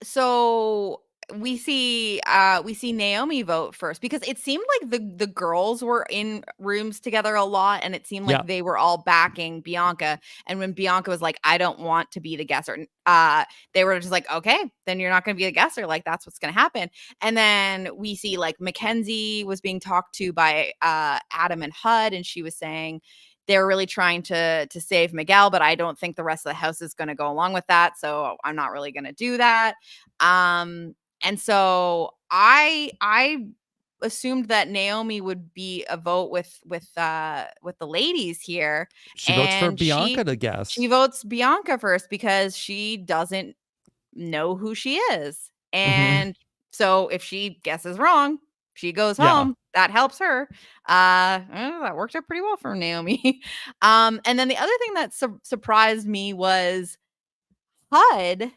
Speaker 2: so we see Naomi vote first because it seemed like the girls were in rooms together a lot and it seemed
Speaker 1: Yeah.
Speaker 2: like they were all backing Bianca, and when Bianca was like I don't want to be the guesser, they were just like okay, then you're not going to be the guesser, like that's what's going to happen. And then we see like McKenzie was being talked to by Adam and Hud, and she was saying they're really trying to save Miguel, but I don't think the rest of the house is going to go along with that, so I'm not really going to do that. And so I assumed that Naomi would be a vote with the ladies here,
Speaker 1: She votes for
Speaker 2: and
Speaker 1: Bianca to guess.
Speaker 2: she votes Bianca first because she doesn't know who she is. And so if she guesses wrong, she goes
Speaker 1: Yeah.
Speaker 2: home. That helps her. That worked out pretty well for Naomi. And then the other thing that surprised me was Hud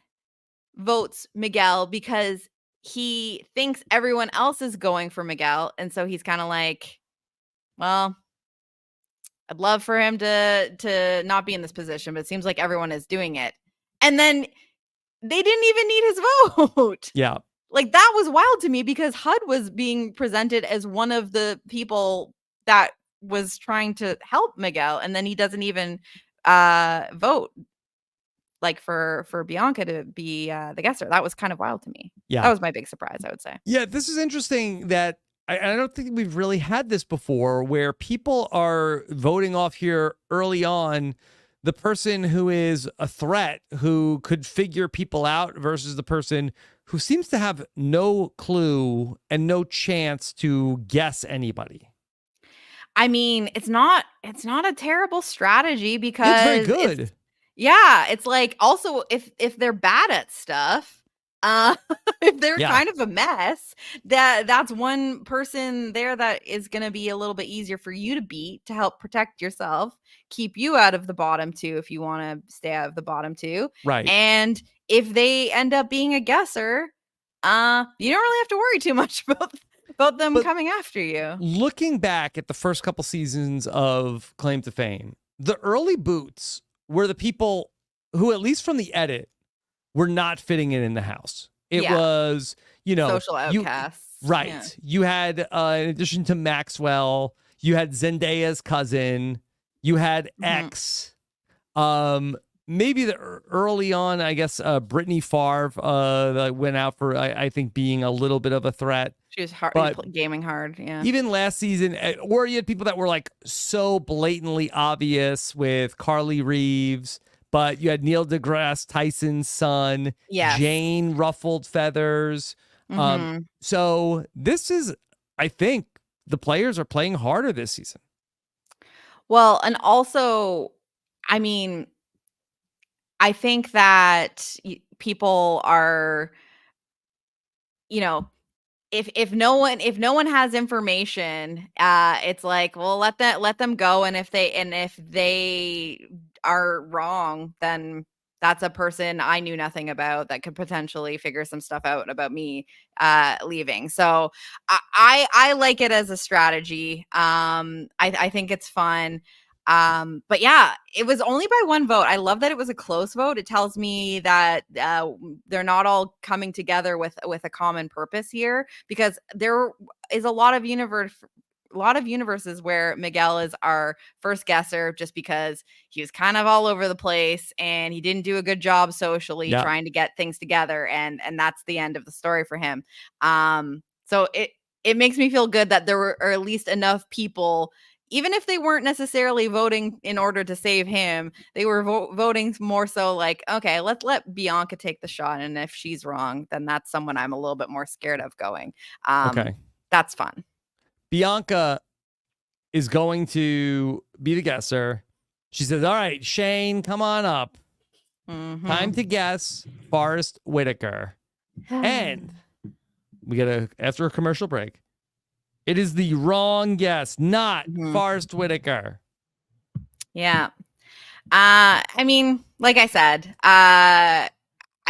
Speaker 2: votes Miguel because he thinks everyone else is going for Miguel. And so he's kind of like, well, I'd love for him to not be in this position, but it seems like everyone is doing it. And then they didn't even need his vote.
Speaker 1: Yeah.
Speaker 2: Like that was wild to me because HUD was being presented as one of the people that was trying to help Miguel, and then he doesn't even vote like for Bianca to be the guesser. That was kind of wild to me.
Speaker 1: Yeah.
Speaker 2: That was my big surprise, I would say.
Speaker 1: Yeah, this is interesting that I don't think we've really had this before where people are voting off here early on the person who is a threat, who could figure people out versus the person who seems to have no clue and no chance to guess anybody.
Speaker 2: I mean, it's not a terrible strategy because
Speaker 1: It's very good.
Speaker 2: It's like also if they're bad at stuff, uh if they're kind of a mess, that's one person there that is going to be a little bit easier for you to beat to help protect yourself, keep you out of the bottom two if you want to stay out of the bottom two.
Speaker 1: Right.
Speaker 2: And if they end up being a guesser, you don't really have to worry too much about them coming after you.
Speaker 1: Looking back at the first couple seasons of Claim to Fame, the early boots were the people who, at least from the edit, were not fitting in the house. It was,
Speaker 2: social outcasts.
Speaker 1: Right.
Speaker 2: Yeah.
Speaker 1: You had, in addition to Maxwell, you had Zendaya's cousin, you had X, maybe early on, I guess, Brittany Favre went out for, I think, being a little bit of a threat.
Speaker 2: She was gaming hard, yeah.
Speaker 1: Even last season, or you had people that were like so blatantly obvious with Carly Reeves, but you had Neil deGrasse Tyson's son, Jane Ruffled Feathers. So this is, I think, the players are playing harder this season.
Speaker 2: Well, and also, I mean, I think that people are, if no one has information, it's like, well, let them go, and if they are wrong, then that's a person I knew nothing about that could potentially figure some stuff out about me leaving. So I like it as a strategy. I think it's fun. But yeah, it was only by one vote. I love that it was a close vote. It tells me that they're not all coming together with a common purpose here, because there is a lot of universes where Miguel is our first guesser just because he was kind of all over the place and he didn't do a good job socially trying to get things together, and that's the end of the story for him. So it makes me feel good that there were at least enough people, even if they weren't necessarily voting in order to save him, they were voting more so like, okay, let's let Bianca take the shot, and if she's wrong, then that's someone I'm a little bit more scared of going. Okay, that's fun.
Speaker 1: Bianca, is going to be the guesser. She says, all right, Shane, come on up. Time to guess Forrest Whitaker. And we get after a commercial break. It is the wrong guess, not Forrest Whitaker.
Speaker 2: Yeah. I mean, like I said, I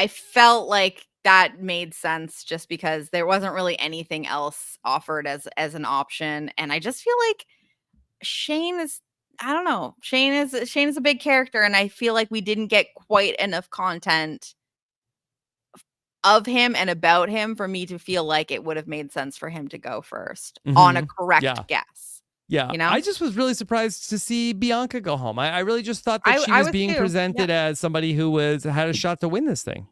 Speaker 2: felt like that made sense just because there wasn't really anything else offered as an option. And I just feel like Shane is, I don't know. Shane is a big character, and I feel like we didn't get quite enough content of him and about him for me to feel like it would have made sense for him to go first on a correct guess.
Speaker 1: Yeah.
Speaker 2: You know?
Speaker 1: I just was really surprised to see Bianca go home. I really just thought that she was being presented as somebody who had a shot to win this thing.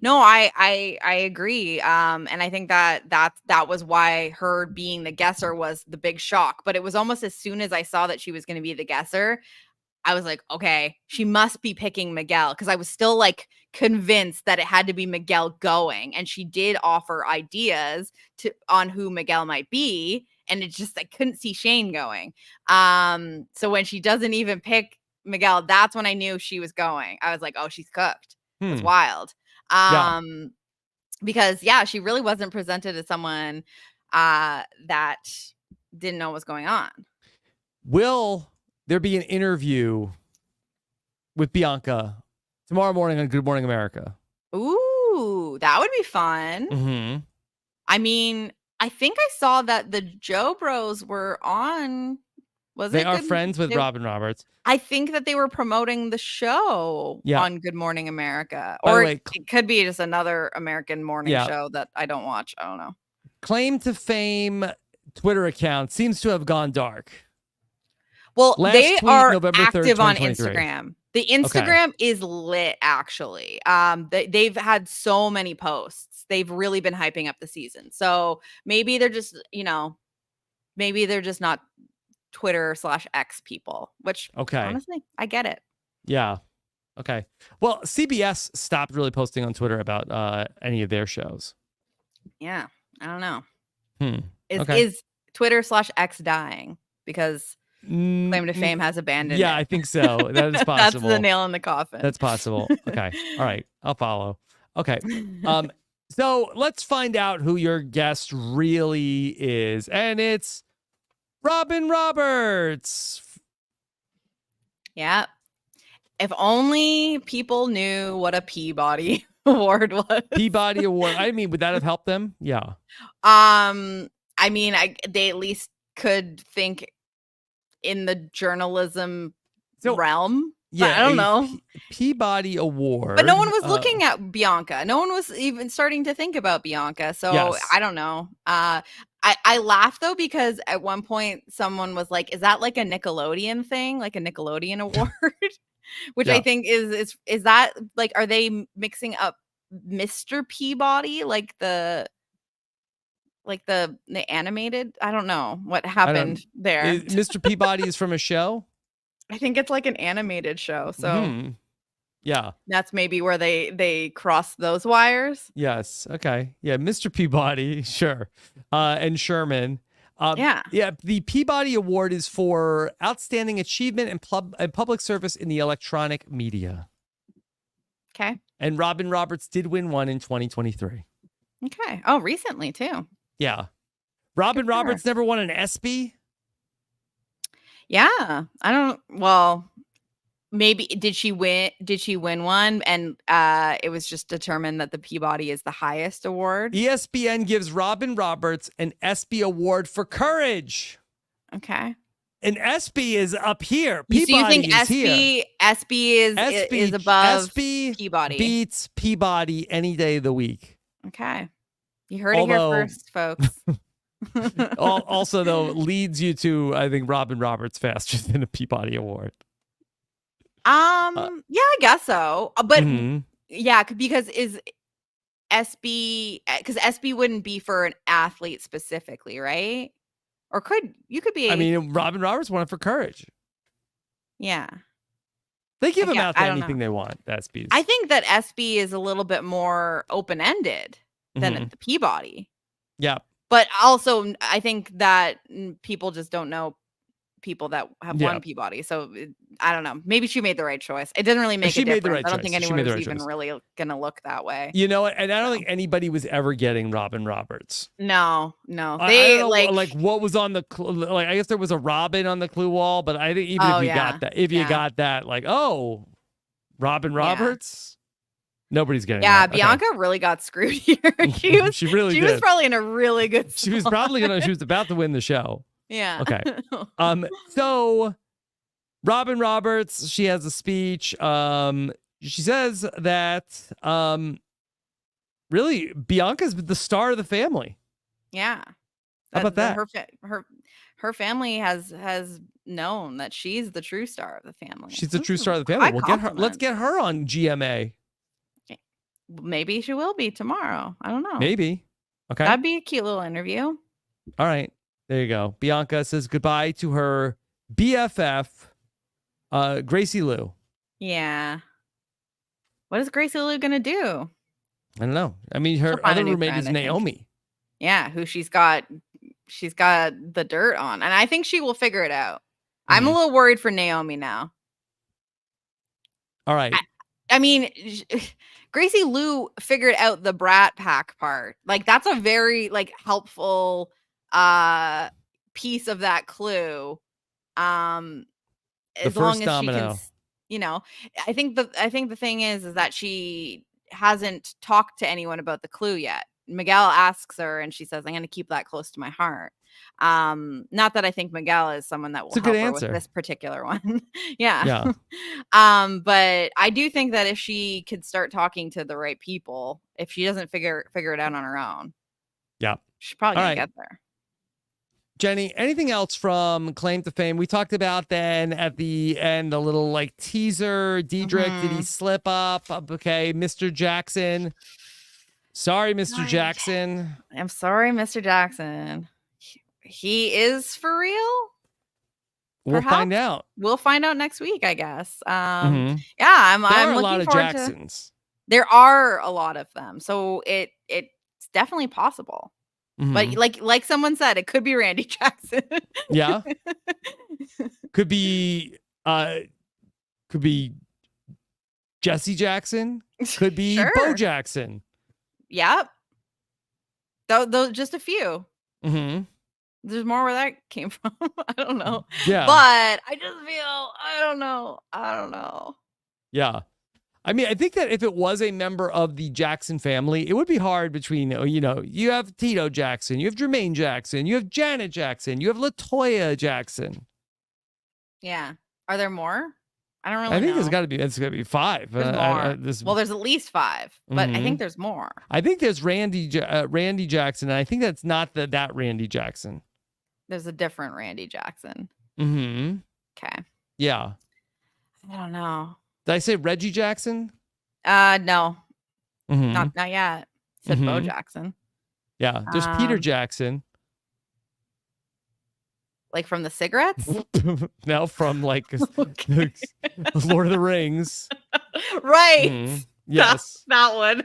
Speaker 2: No, I agree. And I think that was why her being the guesser was the big shock. But it was almost as soon as I saw that she was going to be the guesser, I was like, okay, she must be picking Miguel, because I was still like convinced that it had to be Miguel going. And she did offer ideas on who Miguel might be. And it just, I couldn't see Shane going. So when she doesn't even pick Miguel, that's when I knew she was going. I was like, oh, she's cooked. It's wild. Because she really wasn't presented as someone that didn't know what was going on.
Speaker 1: Will there be an interview with Bianca tomorrow morning on Good Morning America?
Speaker 2: Ooh, that would be fun. I mean, I think I saw that the Joe Bros were on.
Speaker 1: They are friends with Robin Roberts.
Speaker 2: I think that they were promoting the show on Good Morning America.
Speaker 1: By
Speaker 2: or
Speaker 1: the way,
Speaker 2: it could be just another American morning show that I don't watch. I don't know.
Speaker 1: Claim to fame Twitter account seems to have gone dark.
Speaker 2: Well, they are
Speaker 1: November 3rd,
Speaker 2: active on Instagram. The Instagram is lit, actually. They've had so many posts. They've really been hyping up the season. So maybe they're just, maybe they're just not Twitter/X people, which honestly, I get it.
Speaker 1: Yeah. Okay. Well, CBS stopped really posting on Twitter about any of their shows.
Speaker 2: Yeah. I don't know. Is Twitter/X dying because Claim to Fame has abandoned it?
Speaker 1: I think so. That is possible.
Speaker 2: That's the nail in the coffin.
Speaker 1: That's possible. Okay. All right. I'll follow. Okay. So let's find out who your guest really is. And it's Robin Roberts.
Speaker 2: Yeah. If only people knew what a Peabody Award was.
Speaker 1: Peabody Award. I mean, would that have helped them? Yeah.
Speaker 2: I mean, they at least could think in the journalism realm. Yeah, I don't know.
Speaker 1: Peabody Award.
Speaker 2: But no one was looking at Bianca. No one was even starting to think about Bianca. So I don't know. I laughed though, because at one point someone was like, is that like a Nickelodeon thing? Like a Nickelodeon award? Which I think is that like, are they mixing up Mr. Peabody? Like the animated? I don't know what happened there.
Speaker 1: Mr. Peabody is from a show?
Speaker 2: I think it's like an animated show. So
Speaker 1: yeah,
Speaker 2: that's maybe where they cross those wires.
Speaker 1: Yes. Okay. Yeah. Mr. Peabody. Sure. And Sherman. Yeah. The Peabody Award is for outstanding achievement and public service in the electronic media.
Speaker 2: Okay.
Speaker 1: And Robin Roberts did win one in 2023.
Speaker 2: Okay. Oh, recently too.
Speaker 1: Yeah. Robin Roberts never won an ESPY.
Speaker 2: Yeah. Maybe did she win one, and it was just determined that the Peabody is the highest award?
Speaker 1: ESPN gives Robin Roberts an ESPY award for courage.
Speaker 2: Okay.
Speaker 1: An ESPY is up here.
Speaker 2: Peabody so you think ESPY is above
Speaker 1: ESPY
Speaker 2: Peabody?
Speaker 1: Beats Peabody any day of the week.
Speaker 2: Okay. You heard it here first, folks.
Speaker 1: Also, though, leads you to, I think, Robin Roberts faster than a Peabody Award.
Speaker 2: Yeah, I guess so. But yeah, because ESPY wouldn't be for an athlete specifically, right? Or you could be.
Speaker 1: I mean, Robin Roberts won it for courage.
Speaker 2: Yeah.
Speaker 1: They give them out to anything they want, the ESPYs.
Speaker 2: I think that ESPY is a little bit more open-ended than the Peabody.
Speaker 1: Yeah.
Speaker 2: But also, I think that people just don't know people that have
Speaker 1: Yeah.
Speaker 2: won Peabody. So I don't know. Maybe she made the right choice. It didn't really make
Speaker 1: She
Speaker 2: a
Speaker 1: made
Speaker 2: difference.
Speaker 1: the right
Speaker 2: I don't
Speaker 1: choice.
Speaker 2: think
Speaker 1: She
Speaker 2: anyone
Speaker 1: made the
Speaker 2: was
Speaker 1: right
Speaker 2: even
Speaker 1: choice.
Speaker 2: really going to look that way.
Speaker 1: You know, and I don't think anybody was ever getting Robin Roberts.
Speaker 2: No.
Speaker 1: I
Speaker 2: They
Speaker 1: don't know, like what was on the like. I guess there was a Robin on the clue wall, but I think even if you got that, you got that, like, oh, Robin Roberts, nobody's getting that.
Speaker 2: Bianca really got screwed here. She was probably in a really good spot.
Speaker 1: She was probably she was about to win the show.
Speaker 2: Yeah.
Speaker 1: Okay. So Robin Roberts, she has a speech. She says that really Bianca's the star of the family.
Speaker 2: Yeah.
Speaker 1: How about that?
Speaker 2: Her family has known that she's the true star of the family.
Speaker 1: She's the true star of the family. We'll get her. Let's get her on GMA.
Speaker 2: Maybe she will be tomorrow. I don't know.
Speaker 1: Maybe. Okay.
Speaker 2: That'd be a cute little interview.
Speaker 1: All right. There you go. Bianca says goodbye to her BFF, Gracie Lou.
Speaker 2: Yeah. What is Gracie Lou gonna do?
Speaker 1: I don't know. I mean, her other roommate is Naomi.
Speaker 2: Yeah, who she's got the dirt on, and I think she will figure it out. I'm a little worried for Naomi now.
Speaker 1: All right.
Speaker 2: I mean, Gracie Lou figured out the brat pack part. Like, that's a very helpful piece of that clue. As long as domino. She can, I think the thing is that she hasn't talked to anyone about the clue yet. Miguel asks her and she says, I'm going to keep that close to my heart. Not that I think Miguel is someone that will help her with this particular one. Yeah. But I do think that if she could start talking to the right people, if she doesn't figure it out on her own, she's probably going to get there.
Speaker 1: Jenny, anything else from Claim to Fame? We talked about then at the end a little teaser. Dedrick, did he slip up? Okay, Mr. Jackson. Sorry, Mr. Jackson.
Speaker 2: I'm sorry, Mr. Jackson. He is for real?
Speaker 1: We'll find out.
Speaker 2: We'll find out next week, I guess.
Speaker 1: I'm
Speaker 2: looking
Speaker 1: a lot of
Speaker 2: forward
Speaker 1: Jacksons.
Speaker 2: There are a lot of them, so it's definitely possible. But like someone said, it could be Randy Jackson.
Speaker 1: Yeah. Could be Jesse Jackson. Could be Bo Jackson.
Speaker 2: Yep. Those just a few.
Speaker 1: Mm-hmm.
Speaker 2: There's more where that came from. I don't know.
Speaker 1: Yeah.
Speaker 2: But I just feel I don't know.
Speaker 1: Yeah. I mean, I think that if it was a member of the Jackson family, it would be hard between, you have Tito Jackson, you have Jermaine Jackson, you have Janet Jackson, you have LaToya Jackson.
Speaker 2: Yeah. Are there more? I don't really know.
Speaker 1: I think it's got to be 5.
Speaker 2: There's more. Well, there's at least 5, but I think there's more.
Speaker 1: I think there's Randy Jackson, and I think that's not that Randy Jackson.
Speaker 2: There's a different Randy Jackson.
Speaker 1: Mm-hmm.
Speaker 2: Okay.
Speaker 1: Yeah.
Speaker 2: I don't know.
Speaker 1: Did I say Reggie Jackson?
Speaker 2: No. Not yet. Said Bo Jackson.
Speaker 1: Yeah. There's Peter Jackson.
Speaker 2: Like from the cigarettes?
Speaker 1: No, from Lord of the Rings.
Speaker 2: Right.
Speaker 1: Mm-hmm. Yes.
Speaker 2: That one.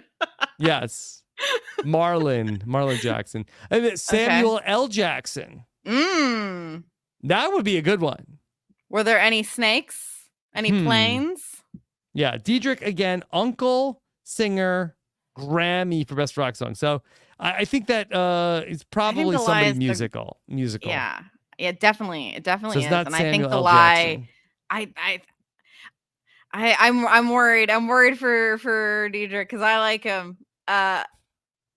Speaker 1: Yes. Marlon Jackson. And then Samuel L. Jackson. That would be a good one.
Speaker 2: Were there any snakes? Any planes?
Speaker 1: Yeah. Dedrick again, uncle, singer, Grammy for best rock song. So I think that it's probably somebody musical.
Speaker 2: Yeah. Yeah, definitely. It definitely
Speaker 1: is.
Speaker 2: And I think the lie I'm worried. I'm worried for Dedrick because I like him. I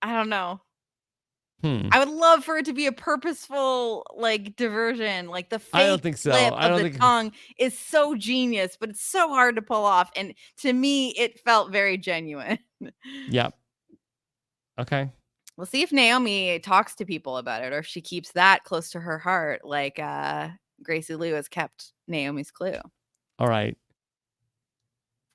Speaker 2: don't know. I would love for it to be a purposeful diversion. Like the fake
Speaker 1: I don't think so.
Speaker 2: flip of the tongue is so genius, but it's so hard to pull off. And to me, it felt very genuine.
Speaker 1: Yep. Okay.
Speaker 2: We'll see if Naomi talks to people about it or if she keeps that close to her heart, like Gracie Lou has kept Naomi's clue.
Speaker 1: All right.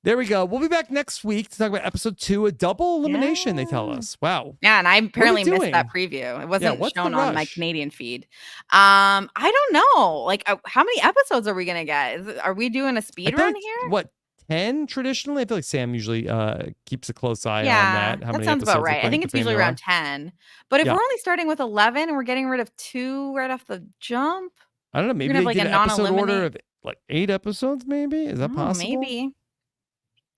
Speaker 1: There we go. We'll be back next week to talk about episode 2, a double elimination, they tell us. Wow.
Speaker 2: Yeah, and I apparently missed that preview. It wasn't shown on my Canadian feed. I don't know. How many episodes are we going to get? Are we doing a speed run here?
Speaker 1: What, 10 traditionally? I feel like Sam usually keeps a close eye on that.
Speaker 2: That sounds about right. I think it's usually around 10. But if we're only starting with 11 and we're getting rid of 2 right off the jump.
Speaker 1: I don't know. Maybe
Speaker 2: gonna
Speaker 1: they
Speaker 2: have,
Speaker 1: did
Speaker 2: like,
Speaker 1: an
Speaker 2: a
Speaker 1: episode order
Speaker 2: non-eliminate.
Speaker 1: of like 8 episodes. Maybe is that possible?
Speaker 2: Maybe.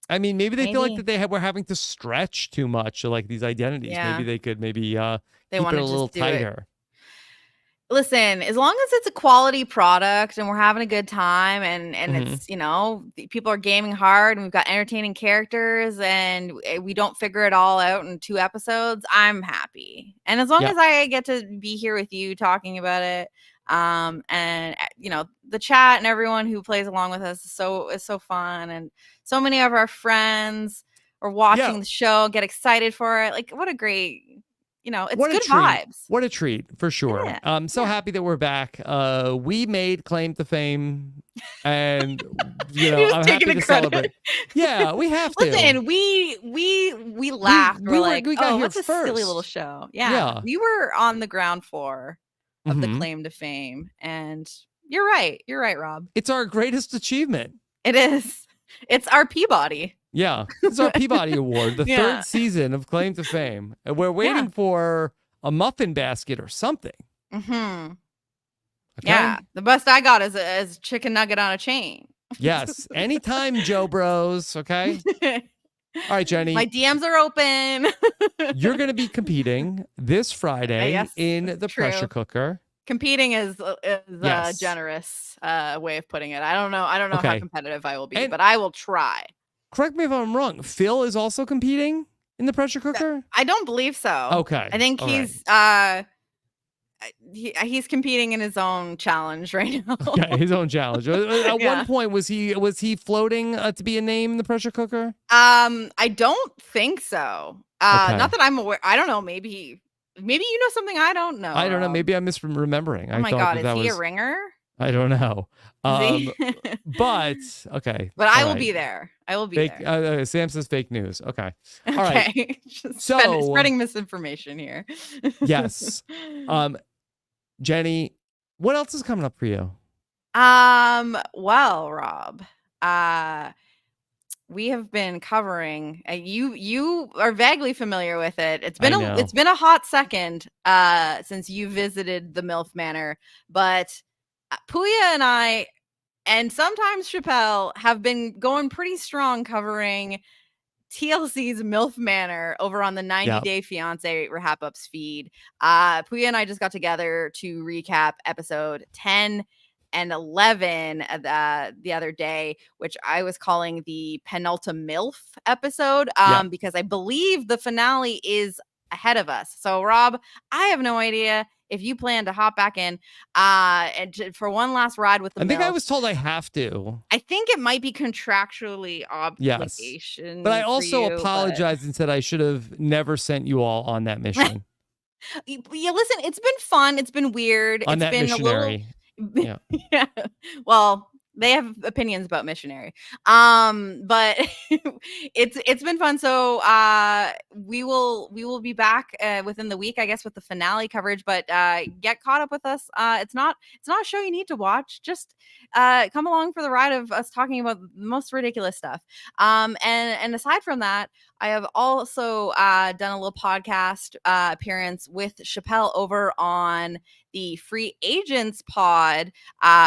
Speaker 1: I mean, maybe they feel like
Speaker 2: Maybe.
Speaker 1: that they were having to stretch too much, like these identities. Maybe
Speaker 2: Yeah.
Speaker 1: they could
Speaker 2: They
Speaker 1: keep it
Speaker 2: want
Speaker 1: a
Speaker 2: to
Speaker 1: little
Speaker 2: just do it.
Speaker 1: tighter.
Speaker 2: Listen, as long as it's a quality product and we're having a good time and
Speaker 1: Mhm.
Speaker 2: it's, people are gaming hard and we've got entertaining characters and we don't figure it all out in 2 episodes, I'm happy. And as long
Speaker 1: Yeah.
Speaker 2: as I get to be here with you talking about it, and the chat and everyone who plays along with us is so fun, and so many of our friends are watching
Speaker 1: Yeah.
Speaker 2: the show, get excited for it. Like, what a great, it's
Speaker 1: What a
Speaker 2: good
Speaker 1: treat.
Speaker 2: vibes.
Speaker 1: What a treat, for sure.
Speaker 2: Yeah.
Speaker 1: I'm so happy that we're back. We made claim to fame, and
Speaker 2: You're
Speaker 1: I'm
Speaker 2: just taking
Speaker 1: happy
Speaker 2: the
Speaker 1: to
Speaker 2: credit.
Speaker 1: celebrate. Yeah, we have to.
Speaker 2: Listen, we laughed.
Speaker 1: we
Speaker 2: We're like,
Speaker 1: got
Speaker 2: oh,
Speaker 1: here
Speaker 2: what's a silly little
Speaker 1: first.
Speaker 2: show? Yeah.
Speaker 1: Yeah.
Speaker 2: We were on the ground floor of the
Speaker 1: Mhm.
Speaker 2: claim to fame. And you're right. You're right, Rob.
Speaker 1: It's our greatest achievement.
Speaker 2: It is. It's our Peabody.
Speaker 1: Yeah. It's our Peabody Award, the
Speaker 2: Yeah.
Speaker 1: 3rd season of Claim to Fame. And we're waiting for a muffin basket or something.
Speaker 2: Mm-hmm.
Speaker 1: Okay?
Speaker 2: Yeah. The best I got is a chicken nugget on a chain.
Speaker 1: Yes. Anytime, Joe Bros. Okay. All right, Jenny.
Speaker 2: My DMs are open.
Speaker 1: You're going to be competing this Friday
Speaker 2: Yes,
Speaker 1: in the
Speaker 2: true.
Speaker 1: pressure cooker.
Speaker 2: Competing is
Speaker 1: Yes.
Speaker 2: a generous way of putting it. I don't know how
Speaker 1: Okay.
Speaker 2: competitive I will be,
Speaker 1: And-
Speaker 2: but I will try.
Speaker 1: Correct me if I'm wrong. Phil is also competing in the pressure cooker?
Speaker 2: I don't believe so.
Speaker 1: Okay.
Speaker 2: I think
Speaker 1: All
Speaker 2: he's he's competing in his own challenge right now.
Speaker 1: Okay, his own challenge. At
Speaker 2: Yeah.
Speaker 1: one point, was he floating to be a name in the pressure cooker?
Speaker 2: I don't think so.
Speaker 1: Okay.
Speaker 2: Not that I'm aware. I don't know. Maybe you know something I don't know.
Speaker 1: I don't know.
Speaker 2: Rob.
Speaker 1: Maybe I'm misremembering.
Speaker 2: Oh
Speaker 1: I
Speaker 2: my
Speaker 1: thought
Speaker 2: God,
Speaker 1: that
Speaker 2: is he
Speaker 1: was,
Speaker 2: a ringer?
Speaker 1: I don't know.
Speaker 2: Is he?
Speaker 1: But okay.
Speaker 2: But I
Speaker 1: all
Speaker 2: will
Speaker 1: right.
Speaker 2: be there. I will be
Speaker 1: Fake.
Speaker 2: there.
Speaker 1: Sam says fake news. Okay. All right.
Speaker 2: Okay. Just
Speaker 1: So-
Speaker 2: spreading misinformation here.
Speaker 1: Yes. Jenny, what else is coming up for you?
Speaker 2: Well, Rob, we have been covering, you are vaguely familiar with it. It's been
Speaker 1: I know.
Speaker 2: it's been a hot second since you visited the MILF Manor, but Puya and I, and sometimes Chappelle, have been going pretty strong covering TLC's MILF Manor over on the 90 Day Fiance Wrap Ups feed. Puya and I just got together to recap episode 10 and 11 the other day, which I was calling the penultimate MILF episode, because I believe the finale is ahead of us. So, Rob, I have no idea if you plan to hop back in for one last ride with the
Speaker 1: I think I
Speaker 2: MILF.
Speaker 1: was told I have to.
Speaker 2: I think it might be contractually obligation.
Speaker 1: But I also
Speaker 2: for you,
Speaker 1: apologized and said I should have never sent you all on that mission.
Speaker 2: Yeah, listen, it's been fun. It's been weird.
Speaker 1: On
Speaker 2: It's
Speaker 1: that
Speaker 2: been
Speaker 1: missionary. Yeah.
Speaker 2: yeah. Well, they have opinions about missionary. But it's been fun. So we will be back within the week, I guess, with the finale coverage. But get caught up with us. It's not a show you need to watch. Just come along for the ride of us talking about the most ridiculous stuff. And aside from that, I have also done a little podcast appearance with Chappelle over on the Free Agents pod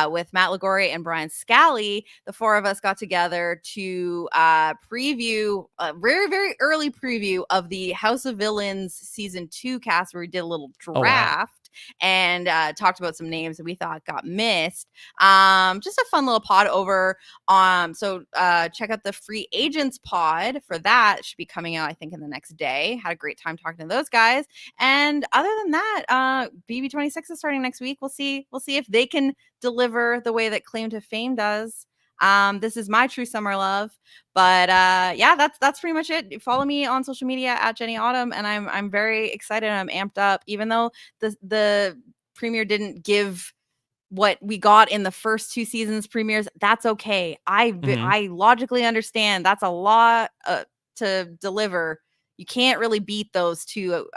Speaker 2: with Matt Lagore and Brian Scally. The four of us got together to preview a very, very early preview of the House of Villains season 2 cast, where we did a little draft. And talked about some names that we thought got missed. Just a fun little pod over. So check out the Free Agents pod for that. It should be coming out, I think, in the next day. Had a great time talking to those guys. And other than that, BB26 is starting next week. We'll see if they can deliver the way that Claim to Fame does. This is my true summer love. But yeah, that's pretty much it. Follow me on social media at Jenny Autumn, and I'm very excited. I'm amped up, even though the premiere didn't give what we got in the first 2 seasons premieres. That's okay. I logically understand that's a lot to deliver. You can't really beat those two.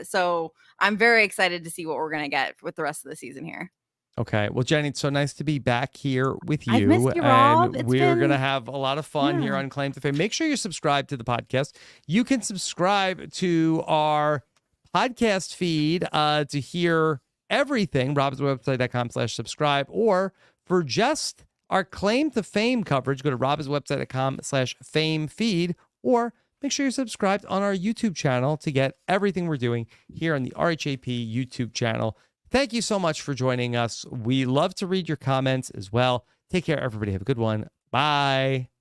Speaker 2: So I'm very excited to see what we're gonna get with the rest of the season here.
Speaker 1: Okay. Well, Jenny, it's so nice to be back here with you.
Speaker 2: I've missed you, Rob.
Speaker 1: And we're going to have a lot of fun here on Claim to Fame. Make sure you're subscribed to the podcast. You can subscribe to our podcast feed to hear everything, robbinswebsite.com/subscribe, or for just our claim to fame coverage, go to robbinswebsite.com/fame feed, or make sure you're subscribed on our YouTube channel to get everything we're doing here on the RHAP YouTube channel. Thank you so much for joining us. We love to read your comments as well. Take care, everybody. Have a good one. Bye.